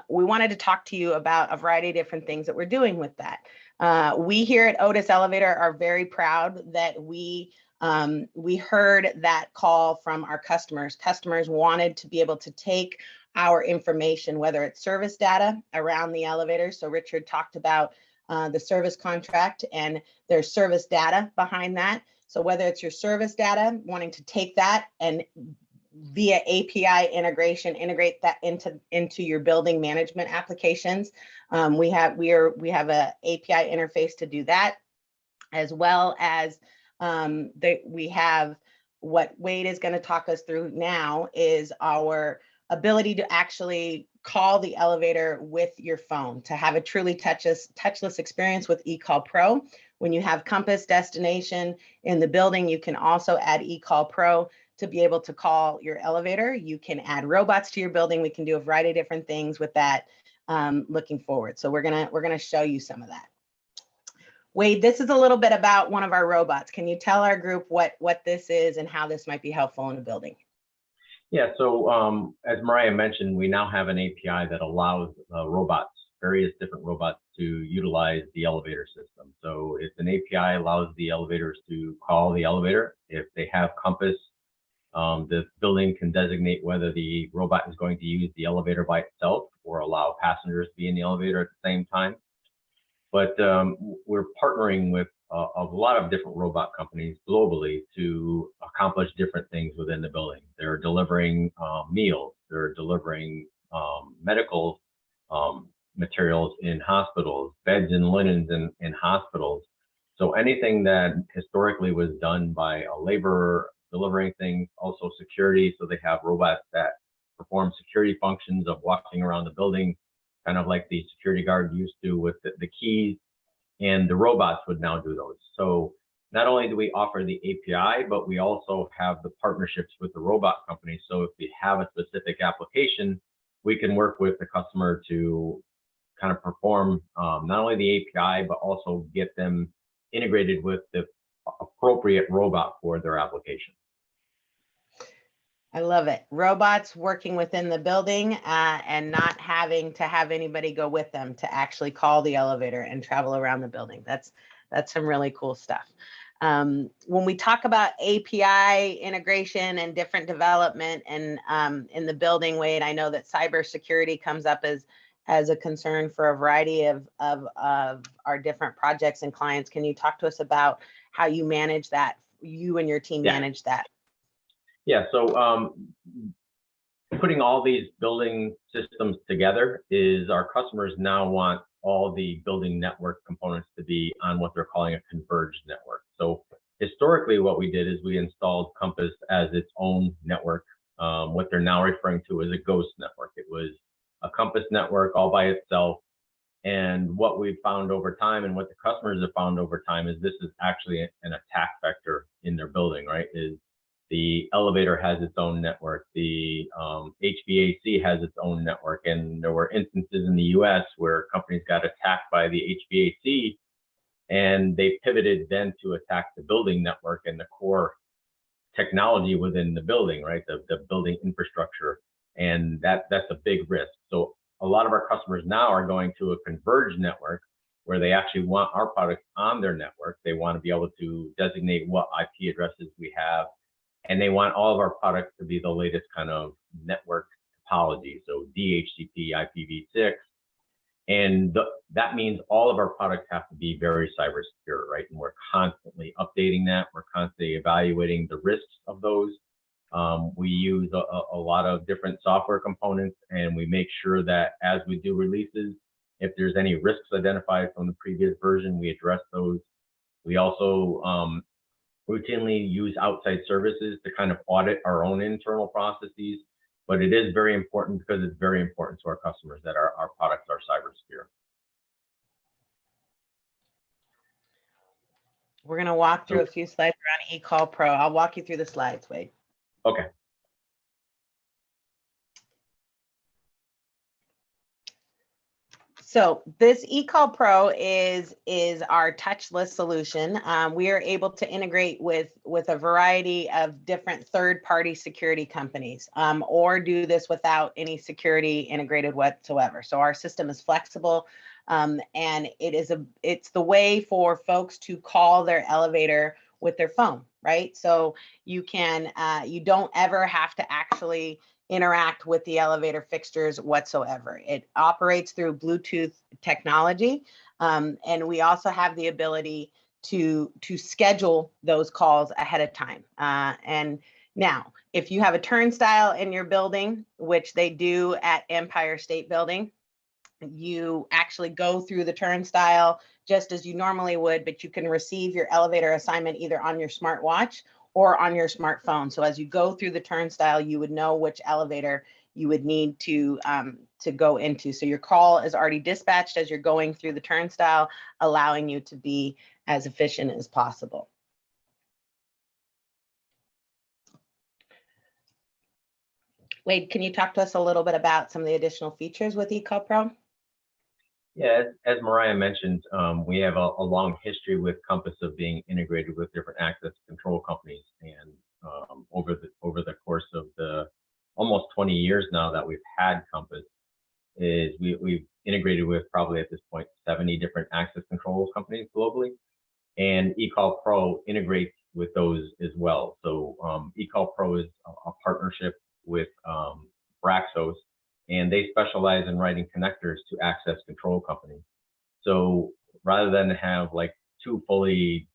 we wanted to talk to you about a variety of different things that we're doing with that. We here at Otis Elevator are very proud that we heard that call from our customers. Customers wanted to be able to take our information, whether it's service data around the elevator. So Richard talked about the service contract, and there's service data behind that. So whether it's your service data, wanting to take that and via API integration, integrate that into your building management applications. We have a API interface to do that, as well as we have what Wade is going to talk us through now is our ability to actually call the elevator with your phone, to have a truly touchless experience with eCall Pro. When you have Compass destination in the building, you can also add eCall Pro to be able to call your elevator. You can add robots to your building. We can do a variety of different things with that looking forward. So we're gonna show you some of that. Wade, this is a little bit about one of our robots. Can you tell our group what this is and how this might be helpful in a building? Yeah, so as Mariah mentioned, we now have an API that allows robots, various different robots, to utilize the elevator system. So it's an API allows the elevators to call the elevator. If they have Compass, the building can designate whether the robot is going to use the elevator by itself or allow passengers to be in the elevator at the same time. But we're partnering with a lot of different robot companies globally to accomplish different things within the building. They're delivering meals, they're delivering medical materials in hospitals, beds and linens in hospitals. So anything that historically was done by a laborer delivering things, also security. So they have robots that perform security functions of walking around the building, kind of like the security guard used to with the keys, and the robots would now do those. So not only do we offer the API, but we also have the partnerships with the robot companies. So if we have a specific application, we can work with the customer to kind of perform not only the API, but also get them integrated with the appropriate robot for their application. I love it. Robots working within the building and not having to have anybody go with them to actually call the elevator and travel around the building. That's some really cool stuff. When we talk about API integration and different development and in the building, Wade, I know that cybersecurity comes up as a concern for a variety of our different projects and clients. Can you talk to us about how you manage that, you and your team manage that? Yeah, so putting all these building systems together is our customers now want all the building network components to be on what they're calling a converged network. So historically, what we did is we installed Compass as its own network, what they're now referring to as a ghost network. It was a Compass network all by itself. And what we've found over time and what the customers have found over time is this is actually an attack vector in their building, right? Is the elevator has its own network, the HVAC has its own network, and there were instances in the US where companies got attacked by the HVAC and they pivoted then to attack the building network and the core technology within the building, right? The building infrastructure. And that's a big risk. So a lot of our customers now are going to a converged network where they actually want our products on their network. They want to be able to designate what IP addresses we have, and they want all of our products to be the latest kind of network topology. So DHCP, IPv6, and that means all of our products have to be very cyber secure, right? And we're constantly updating that. We're constantly evaluating the risks of those. We use a lot of different software components, and we make sure that as we do releases, if there's any risks identified from the previous version, we address those. We also routinely use outside services to kind of audit our own internal processes. But it is very important because it's very important to our customers that our products are cyber secure. We're going to walk through a few slides around eCall Pro. I'll walk you through the slides, Wade. Okay. So this eCall Pro is our touchless solution. We are able to integrate with a variety of different third-party security companies, or do this without any security integrated whatsoever. So our system is flexible, and it's the way for folks to call their elevator with their phone, right? So you don't ever have to actually interact with the elevator fixtures whatsoever. It operates through Bluetooth technology, and we also have the ability to schedule those calls ahead of time. And now, if you have a turnstile in your building, which they do at Empire State Building, you actually go through the turnstile just as you normally would, but you can receive your elevator assignment either on your smartwatch or on your smartphone. So as you go through the turnstile, you would know which elevator you would need to go into. So your call is already dispatched as you're going through the turnstile, allowing you to be as efficient as possible. Wade, can you talk to us a little bit about some of the additional features with eCall Pro? Yeah, as Mariah mentioned, we have a long history with Compass of being integrated with different access control companies, and over the course of the almost 20 years now that we've had Compass, we've integrated with probably at this point 70 different access control companies globally, and eCall Pro integrates with those as well. So eCall Pro is a partnership with Braxos, and they specialize in writing connectors to access control companies. So rather than have like two fully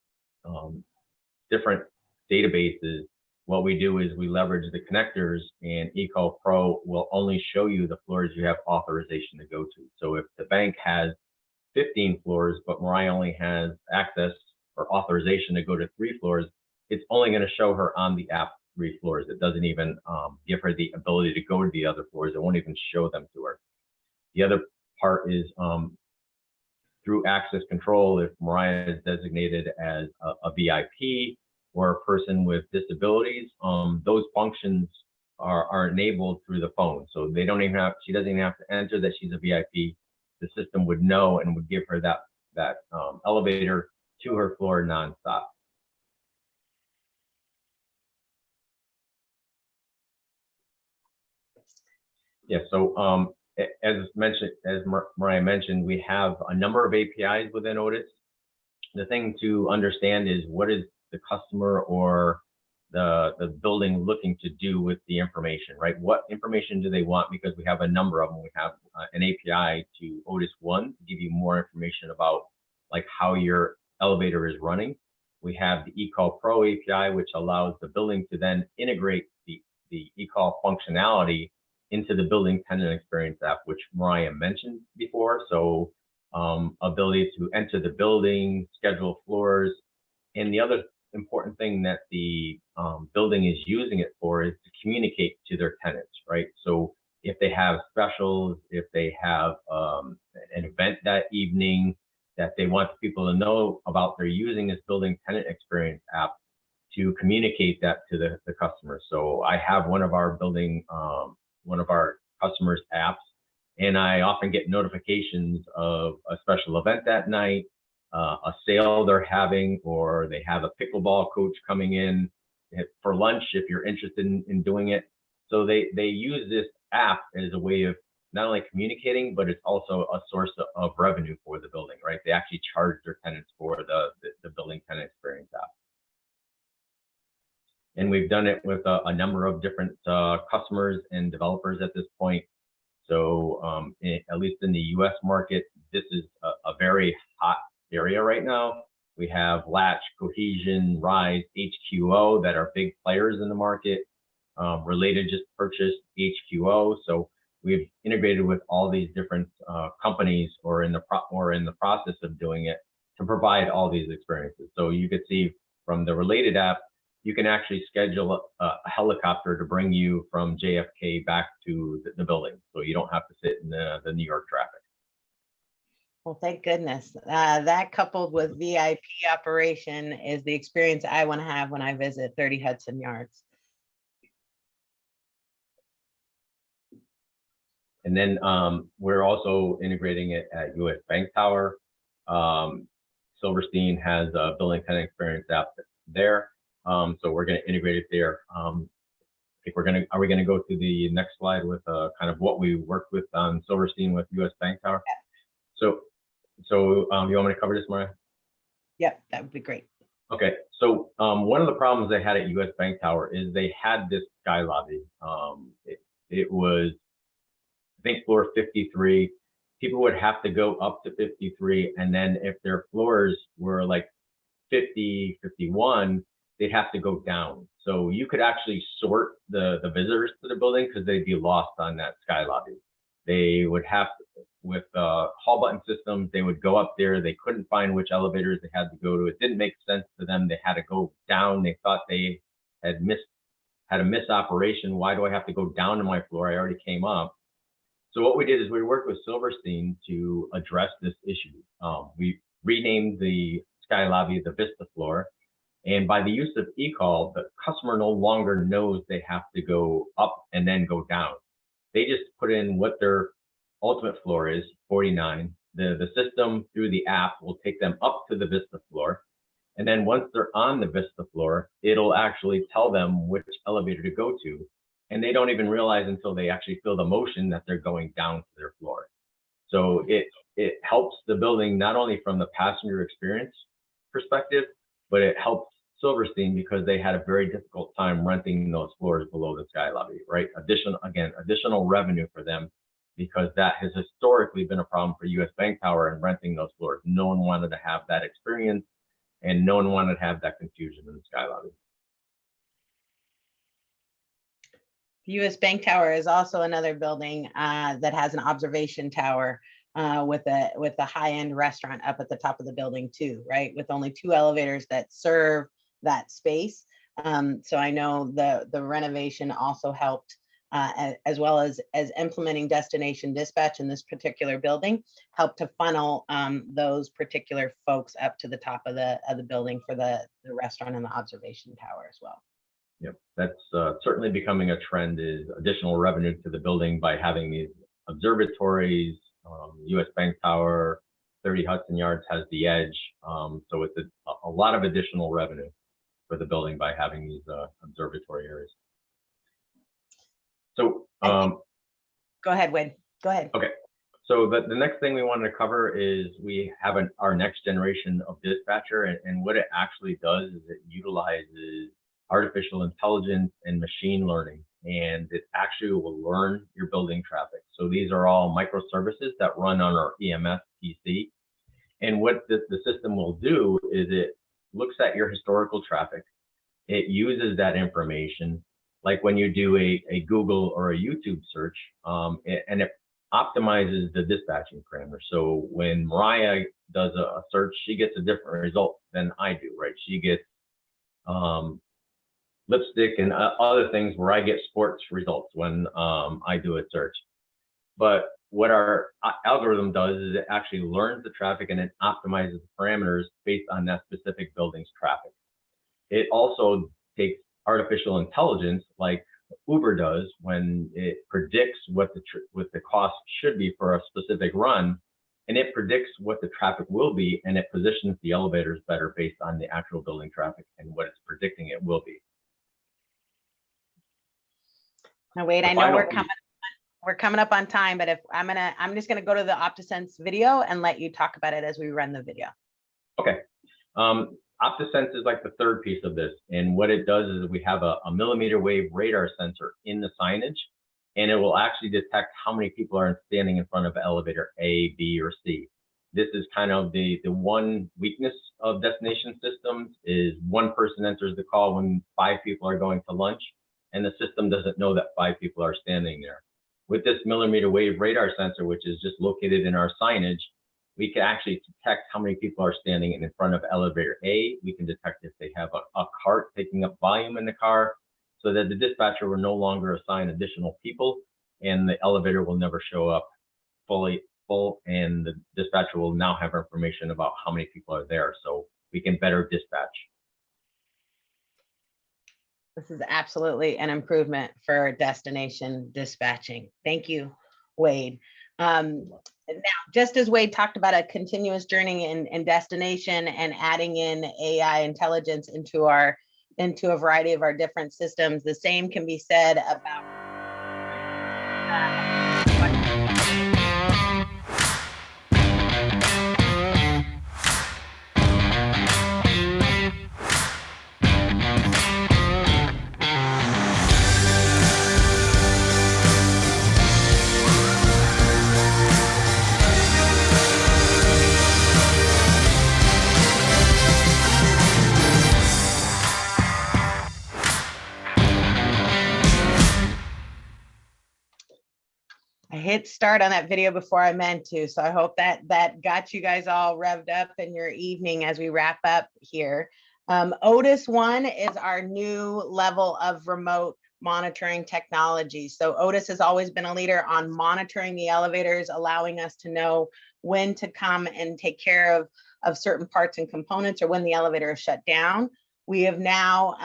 different databases, what we do is we leverage the connectors, and eCall Pro will only show you the floors you have authorization to go to. So if the bank has 15 floors, but Mariah only has access or authorization to go to 3 floors, it's only going to show her on the app 3 floors. It doesn't even give her the ability to go to the other floors. It won't even show them to her. The other part is through access control, if Mariah is designated as a VIP or a person with disabilities, those functions are enabled through the phone. So she doesn't even have to enter that she's a VIP. The system would know and would give her that elevator to her floor nonstop. Yeah, so as Mariah mentioned, we have a number of APIs within Otis. The thing to understand is what is the customer or the building looking to do with the information, right? What information do they want? Because we have a number of them. We have an API to Otis One to give you more information about like how your elevator is running. We have the eCall Pro API, which allows the building to then integrate the eCall functionality into the building tenant experience app, which Mariah mentioned before. So ability to enter the building, schedule floors. And the other important thing that the building is using it for is to communicate to their tenants, right? So if they have specials, if they have an event that evening that they want people to know about, they're using this building tenant experience app to communicate that to the customers. So I have one of our customers' apps, and I often get notifications of a special event that night, a sale they're having, or they have a pickleball coach coming in for lunch if you're interested in doing it. So they use this app as a way of not only communicating, but it's also a source of revenue for the building, right? They actually charge their tenants for the building tenant experience app. And we've done it with a number of different customers and developers at this point. So at least in the US market, this is a very hot area right now. We have Latch, Cohesion, Rise, HQO that are big players in the market. Related just purchased HQO. So we've integrated with all these different companies or in the process of doing it to provide all these experiences. So you could see from the Related app, you can actually schedule a helicopter to bring you from JFK back to the building. So you don't have to sit in the New York traffic. Well, thank goodness. That coupled with VIP operation is the experience I want to have when I visit 30 Hudson Yards. And then we're also integrating it at US Bank Tower. Silverstein has a building tenant experience app there. So we're going to integrate it there. I think are we going to go to the next slide with kind of what we worked with on Silverstein with US Bank Tower? So you want me to cover this, Mariah? Yep, that would be great. Okay, so one of the problems they had at US Bank Tower is they had this sky lobby. It was, I think, floor 53. People would have to go up to 53, and then if their floors were like 50, 51, they'd have to go down. So you could actually sort the visitors to the building because they'd be lost on that sky lobby. They would have to, with hall button systems, they would go up there. They couldn't find which elevators they had to go to. It didn't make sense to them. They had to go down. They thought they had a missed operation. Why do I have to go down to my floor? I already came up. So what we did is we worked with Silverstein to address this issue. We renamed the sky lobby the Vista floor. And by the use of eCall, the customer no longer knows they have to go up and then go down. They just put in what their ultimate floor is, 49. The system through the app will take them up to the Vista floor. And then once they're on the Vista floor, it'll actually tell them which elevator to go to. And they don't even realize until they actually feel the motion that they're going down to their floor. So it helps the building not only from the passenger experience perspective, but it helps Silverstein because they had a very difficult time renting those floors below the sky lobby, right? Additional revenue for them because that has historically been a problem for US Bank Tower and renting those floors. No one wanted to have that experience and no one wanted to have that confusion in the sky lobby. The US Bank Tower is also another building that has an observation tower with a high-end restaurant up at the top of the building too, right? With only 2 elevators that serve that space. So I know the renovation also helped, as well as implementing destination dispatch in this particular building, helped to funnel those particular folks up to the top of the building for the restaurant and the observation tower as well. Yep, that's certainly becoming a trend, is additional revenue to the building by having these observatories. US Bank Tower, 30 Hudson Yards has the edge. So it's a lot of additional revenue for the building by having these observatory areas. So go ahead, Wade. Go ahead. Okay. So the next thing we wanted to cover is we have our next generation of dispatcher, and what it actually does is it utilizes artificial intelligence and machine learning, and it actually will learn your building traffic. So these are all microservices that run on our EMS PC. And what the system will do is it looks at your historical traffic. It uses that information, like when you do a Google or a YouTube search, and it optimizes the dispatching parameters. So when Mariah does a search, she gets a different result than I do, right? She gets lipstick and other things where I get sports results when I do a search. But what our algorithm does is it actually learns the traffic and it optimizes the parameters based on that specific building's traffic. It also takes artificial intelligence like Uber does when it predicts what the cost should be for a specific run, and it predicts what the traffic will be, and it positions the elevators better based on the actual building traffic and what it's predicting it will be. Now, Wade, The I know final we're coming up on time, but if I'm just gonna go to the OptiSense video and let you talk about it as we run the video. Okay. OptiSense is like the third piece of this. And what it does is we have a millimeter wave radar sensor in the signage, and it will actually detect how many people are standing in front of elevator A, B, or C. This is kind of the one weakness of destination systems is one person enters the call when 5 people are going to lunch, and the system doesn't know that 5 people are standing there. With this millimeter wave radar sensor, which is just located in our signage, we can actually detect how many people are standing in front of elevator A. We can detect if they have a cart taking up volume in the car, so that the dispatcher will no longer assign additional people, and the elevator will never show up fully full, and the dispatcher will now have information about how many people are there, so we can better dispatch. This is absolutely an improvement for destination dispatching. Thank you, Wade. Now, just as Wade talked about a continuous journey in destination and adding in AI intelligence into a variety of our different systems, the same can be said about I hit start on that video before I meant to, so I hope that got you guys all revved up in your evening as we wrap up here. Otis One is our new level of remote monitoring technology. So Otis has always been a leader on monitoring the elevators, allowing us to know when to come and take care of certain parts and components, or when the elevator is shut down. We have now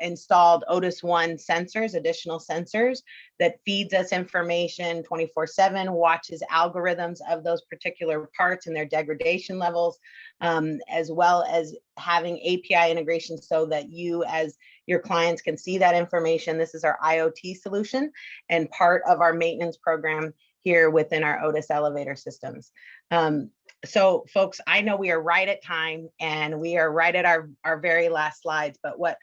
installed Otis One sensors, additional sensors that feeds us information 24/7, watches algorithms of those particular parts and their degradation levels, as well as having API integration so that you as your clients can see that information. This is our IoT solution and part of our maintenance program here within our Otis elevator systems. So folks, I know we are right at time and we are right at our very last slides, but what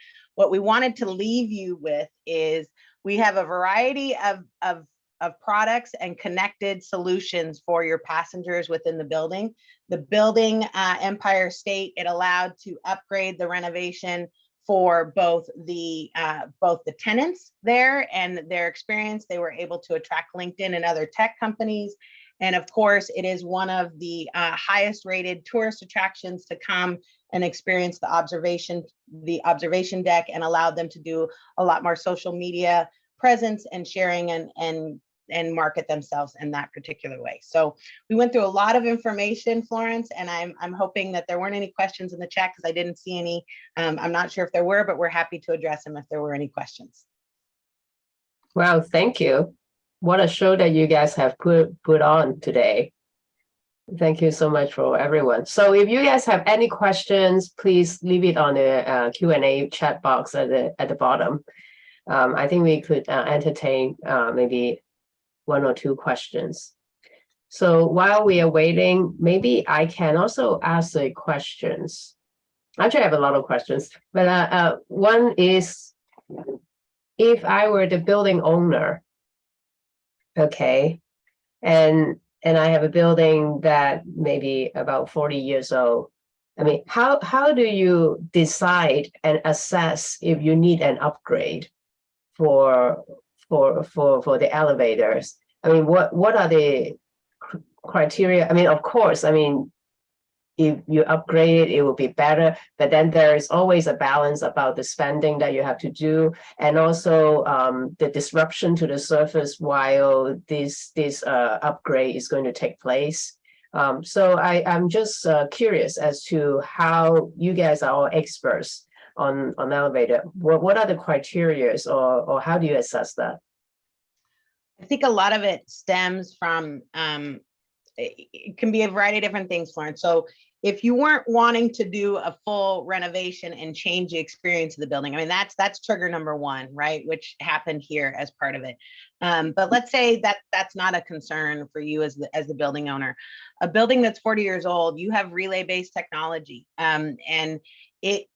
we wanted to leave you with is we have a variety of products and connected solutions for your passengers within the building. The building, Empire State, it allowed to upgrade the renovation for both the tenants there and their experience. They were able to attract LinkedIn and other tech companies. And of course, it is one of the highest rated tourist attractions to come and experience the observation deck, and allowed them to do a lot more social media presence and sharing and market themselves in that particular way. So we went through a lot of information, Florence, and I'm hoping that there weren't any questions in the chat because I didn't see any. I'm not sure if there were, but we're happy to address them if there were any questions. Wow, thank you. What a show that you guys have put on today. Thank you so much for everyone. So if you guys have any questions, please leave it on the Q&A chat box at the bottom. I think we could entertain maybe 1 or 2 questions. So while we are waiting, maybe I can also ask the questions. Actually, I have a lot of questions, but one is, if I were the building owner, okay, and I have a building that maybe about 40 years old. I mean, how do you decide and assess if you need an upgrade for the elevators? I mean, what are the criteria? I mean, of course, I mean, if you upgrade it, it will be better. But then there is always a balance about the spending that you have to do, and also the disruption to the surface while this upgrade is going to take place. So I'm just curious as to how you guys are all experts on elevator. What are the criteria, or how do you assess that? I think a lot of it stems from, it can be a variety of different things, Florence. So if you weren't wanting to do a full renovation and change the experience of the building, I mean, that's trigger number one, right? Which happened here as part of it. But let's say that that's not a concern for you as the building owner. A building that's 40 years old, you have relay-based technology, and it's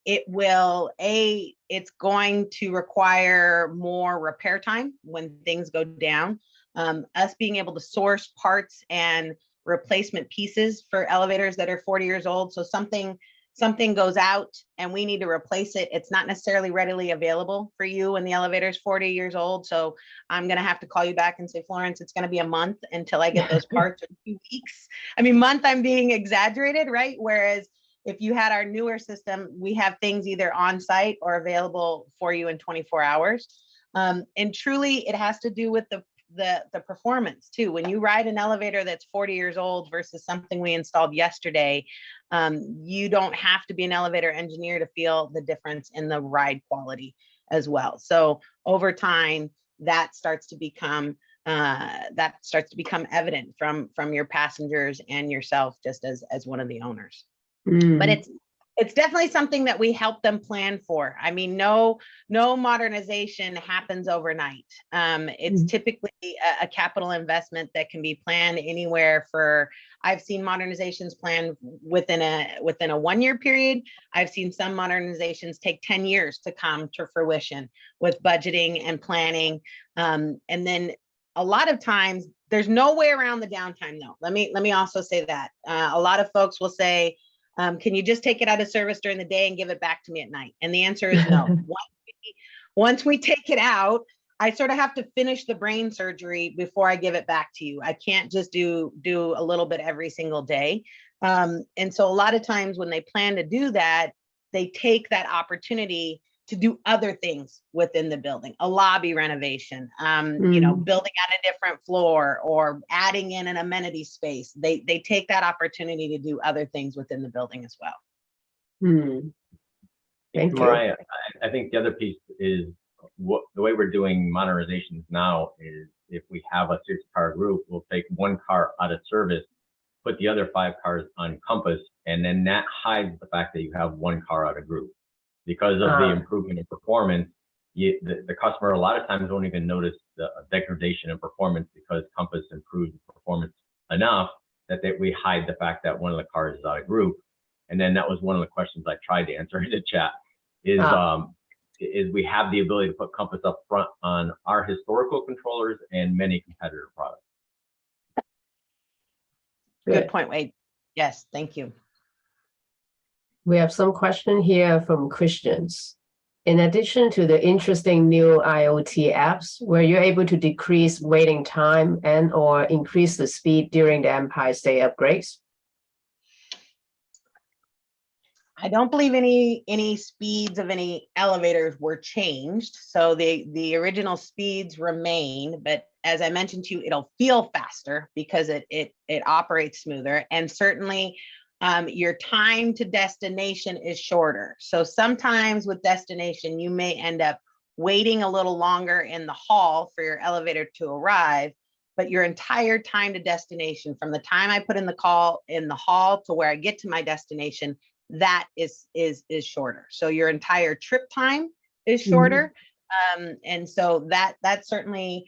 going to require more repair time when things go down. Us being able to source parts and replacement pieces for elevators that are 40 years old. So something goes out and we need to replace it. It's not necessarily readily available for you when the elevator is 40 years old. So I'm going to have to call you back and say, Florence, it's going to be a month until I get those parts, or 2 weeks. I mean, month, I'm being exaggerated, right? Whereas if you had our newer system, we have things either on site or available for you in 24 hours. And truly, it has to do with the performance too. When you ride an elevator that's 40 years old versus something we installed yesterday, you don't have to be an elevator engineer to feel the difference in the ride quality as well. So over time, that starts to become evident from your passengers and yourself, just as one of the owners. But it's definitely something that we help them plan for. I mean, no modernization happens overnight. It's typically a capital investment that can be planned anywhere for, I've seen modernizations planned within a 1-year period. I've seen some modernizations take 10 years to come to fruition with budgeting and planning. And then a lot of times there's no way around the downtime though. Let me also say that. A lot of folks will say, can you just take it out of service during the day and give it back to me at night? And the answer is no. Once we take it out, I sort of have to finish the brain surgery before I give it back to you. I can't just do a little bit every single day. And so a lot of times when they plan to do that, they take that opportunity to do other things within the building, a lobby renovation, building on a different floor or adding in an amenity space. They take that opportunity to do other things within the building as well. Thank you. Mariah, I think the other piece is the way we're doing modernizations now is if we have a 6-car group, we'll take 1 car out of service, put the other 5 cars on Compass, and then that hides the fact that you have 1 car out of group. Because of the improvement in performance, the customer a lot of times won't even notice the degradation in performance because Compass improves performance enough that we hide the fact that one of the cars is out of group. And then that was one of the questions I tried to answer in the chat is we have the ability to put Compass up front on our historical controllers and many competitor products. Good point, Wade. Yes, thank you. We have some question here from Christians. In addition to the interesting new IoT apps, were you able to decrease waiting time and or increase the speed during the Empire State upgrades? I don't believe any speeds of any elevators were changed. So the original speeds remain, but as I mentioned to you, it'll feel faster because it operates smoother. And certainly your time to destination is shorter. So sometimes with destination, you may end up waiting a little longer in the hall for your elevator to arrive, but your entire time to destination, from the time I put in the call in the hall to where I get to my destination, that is shorter. So your entire trip time is shorter. And so that certainly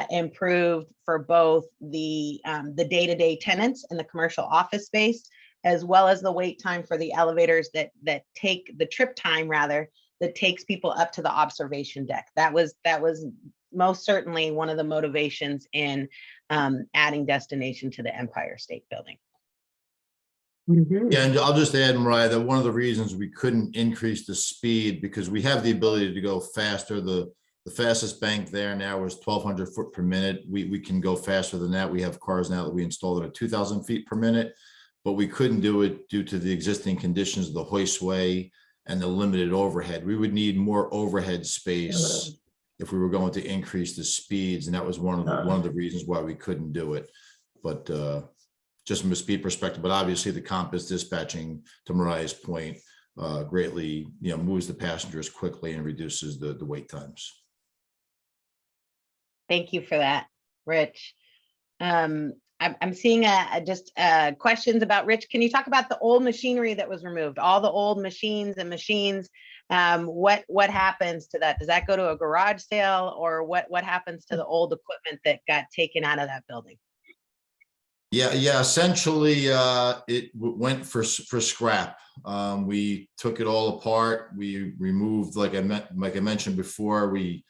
improved for both the day-to-day tenants in the commercial office space, as well as the wait time for the elevators that take the trip time rather, that takes people up to the observation deck. That was most certainly one of the motivations in adding destination to the Empire State Building. Yeah, and I'll just add, Mariah, that one of the reasons we couldn't increase the speed because we have the ability to go faster. The fastest bank there now is 1,200 foot per minute. We can go faster than that. We have cars now that we installed at 2,000 feet per minute. but we couldn't do it due to the existing conditions of the hoistway and the limited overhead. We would need more overhead space if we were going to increase the speeds, and that was one of the reasons why we couldn't do it. But just from a speed perspective, but obviously the compass dispatching, to Mariah's point, greatly, moves the passengers quickly and reduces the wait times. Thank you for that, Rich. I'm seeing just questions about Rich. Can you talk about the old machinery that was removed? All the old machines. What happens to that? Does that go to a garage sale, or what happens to the old equipment that got taken out of that building? Yeah. Essentially, it went for scrap. We took it all apart. We removed, like I mentioned before, we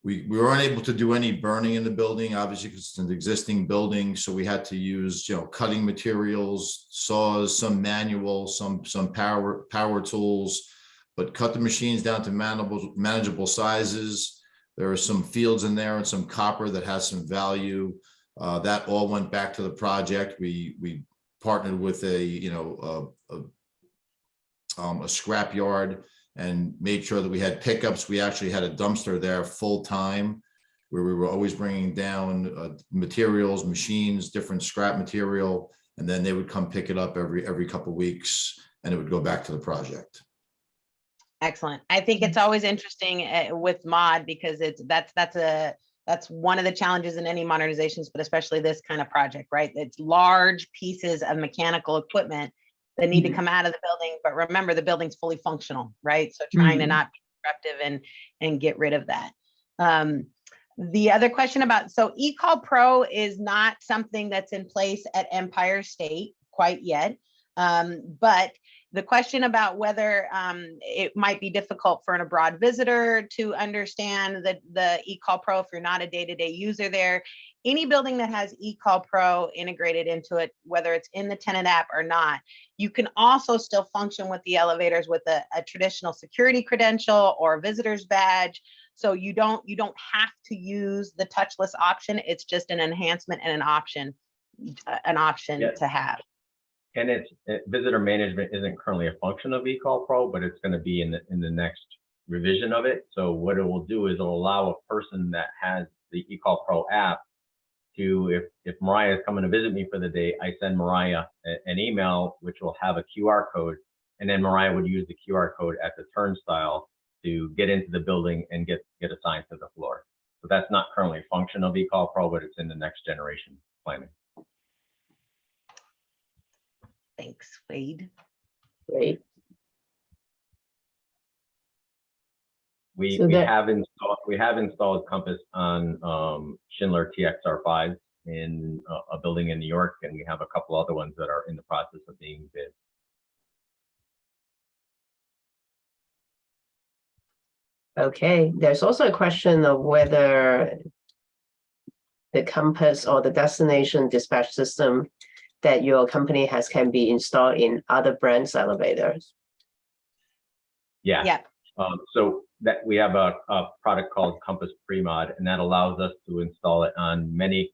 were unable to do any burning in the building, obviously, because it's an existing building. So we had to use, cutting materials, saws, some manual, some power tools, but cut the machines down to manageable sizes. There are some fields in there and some copper that has some value. That all went back to the project. We partnered with a scrap yard and made sure that we had pickups. We actually had a dumpster there full time, where we were always bringing down materials, machines, different scrap material, and then they would come pick it up every couple of weeks, and it would go back to the project. Excellent. I think it's always interesting with mod, because that's one of the challenges in any modernizations, but especially this kind of project, right? It's large pieces of mechanical equipment that need to come out of the building, but remember, the building's fully functional, right? So trying to not be disruptive and get rid of that. The other question about, so eCall Pro is not something that's in place at Empire State quite yet, but the question about whether it might be difficult for an abroad visitor to understand the eCall Pro if you're not a day-to-day user there. Any building that has eCall Pro integrated into it, whether it's in the tenant app or not, you can also still function with the elevators with a traditional security credential or a visitor's badge. So you don't have to use the touchless option. It's just an enhancement and an option to have. And visitor management isn't currently a function of eCall Pro, but it's going to be in the next revision of it. So what it will do is it'll allow a person that has the eCall Pro app to, if Mariah is coming to visit me for the day, I send Mariah an email, which will have a QR code, and then Mariah would use the QR code at the turnstile to get into the building and get assigned to the floor. So that's not currently a function of eCall Pro, but it's in the next generation planning. Thanks, Wade. Great. We have installed Compass on Schindler TXR5s in a building in New York, and we have a couple other ones that are in the process of being bid. Okay, there's also a question of whether the Compass or the destination dispatch system that your company has can be installed in other brands' elevators. Yeah. So that we have a product called Compass Premod, and that allows us to install it on many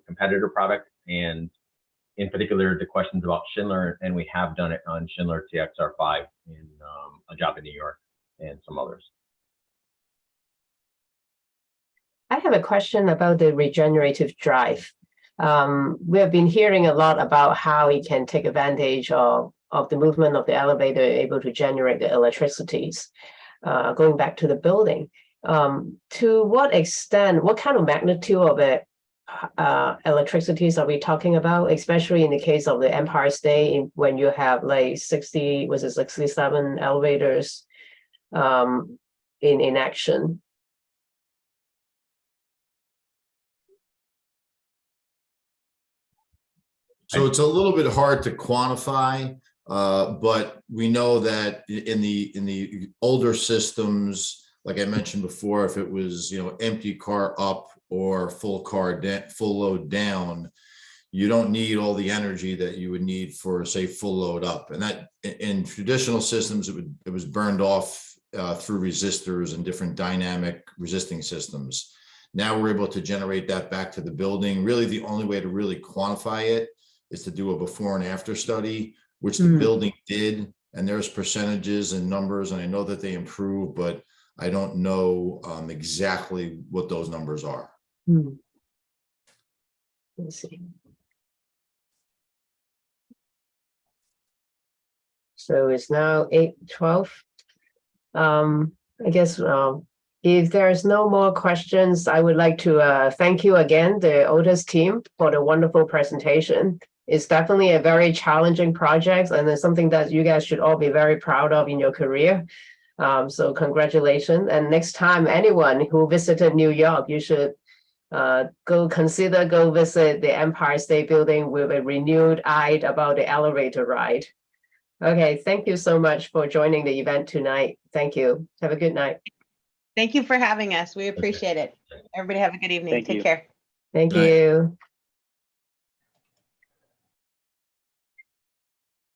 competitor products, and in particular the questions about Schindler, and we have done it on Schindler TXR5 in a job in New York and some others. I have a question about the regenerative drive. We have been hearing a lot about how it can take advantage of the movement of the elevator, able to generate the electricities, going back to the building. To what extent, what kind of magnitude of it electricities are we talking about, especially in the case of the Empire State, when you have like 67 elevators in action? So it's a little bit hard to quantify, but we know that in the older systems, like I mentioned before, if it was empty car up or full load down, you don't need all the energy that you would need for, say, full load up. And that in traditional systems, it was burned off through resistors and different dynamic resisting systems. Now we're able to generate that back to the building. Really, the only way to really quantify it is to do a before and after study, which the Mhm. building did. And there's percentages and numbers, and I know that they improved, but I don't know exactly what those numbers are. Let's see. So it's now 8:12. I guess if there's no more questions, I would like to thank you again, the Otis team, for the wonderful presentation. It's definitely a very challenging project, and it's something that you guys should all be very proud of in your career. So congratulations. And next time, anyone who visited New York, you should go visit the Empire State Building with a renewed eye about the elevator ride. Okay, thank you so much for joining the event tonight. Thank you. Have a good night. Thank you for having us. We appreciate it. Everybody have a good evening. Thank Take you. care. Thank Good night. you.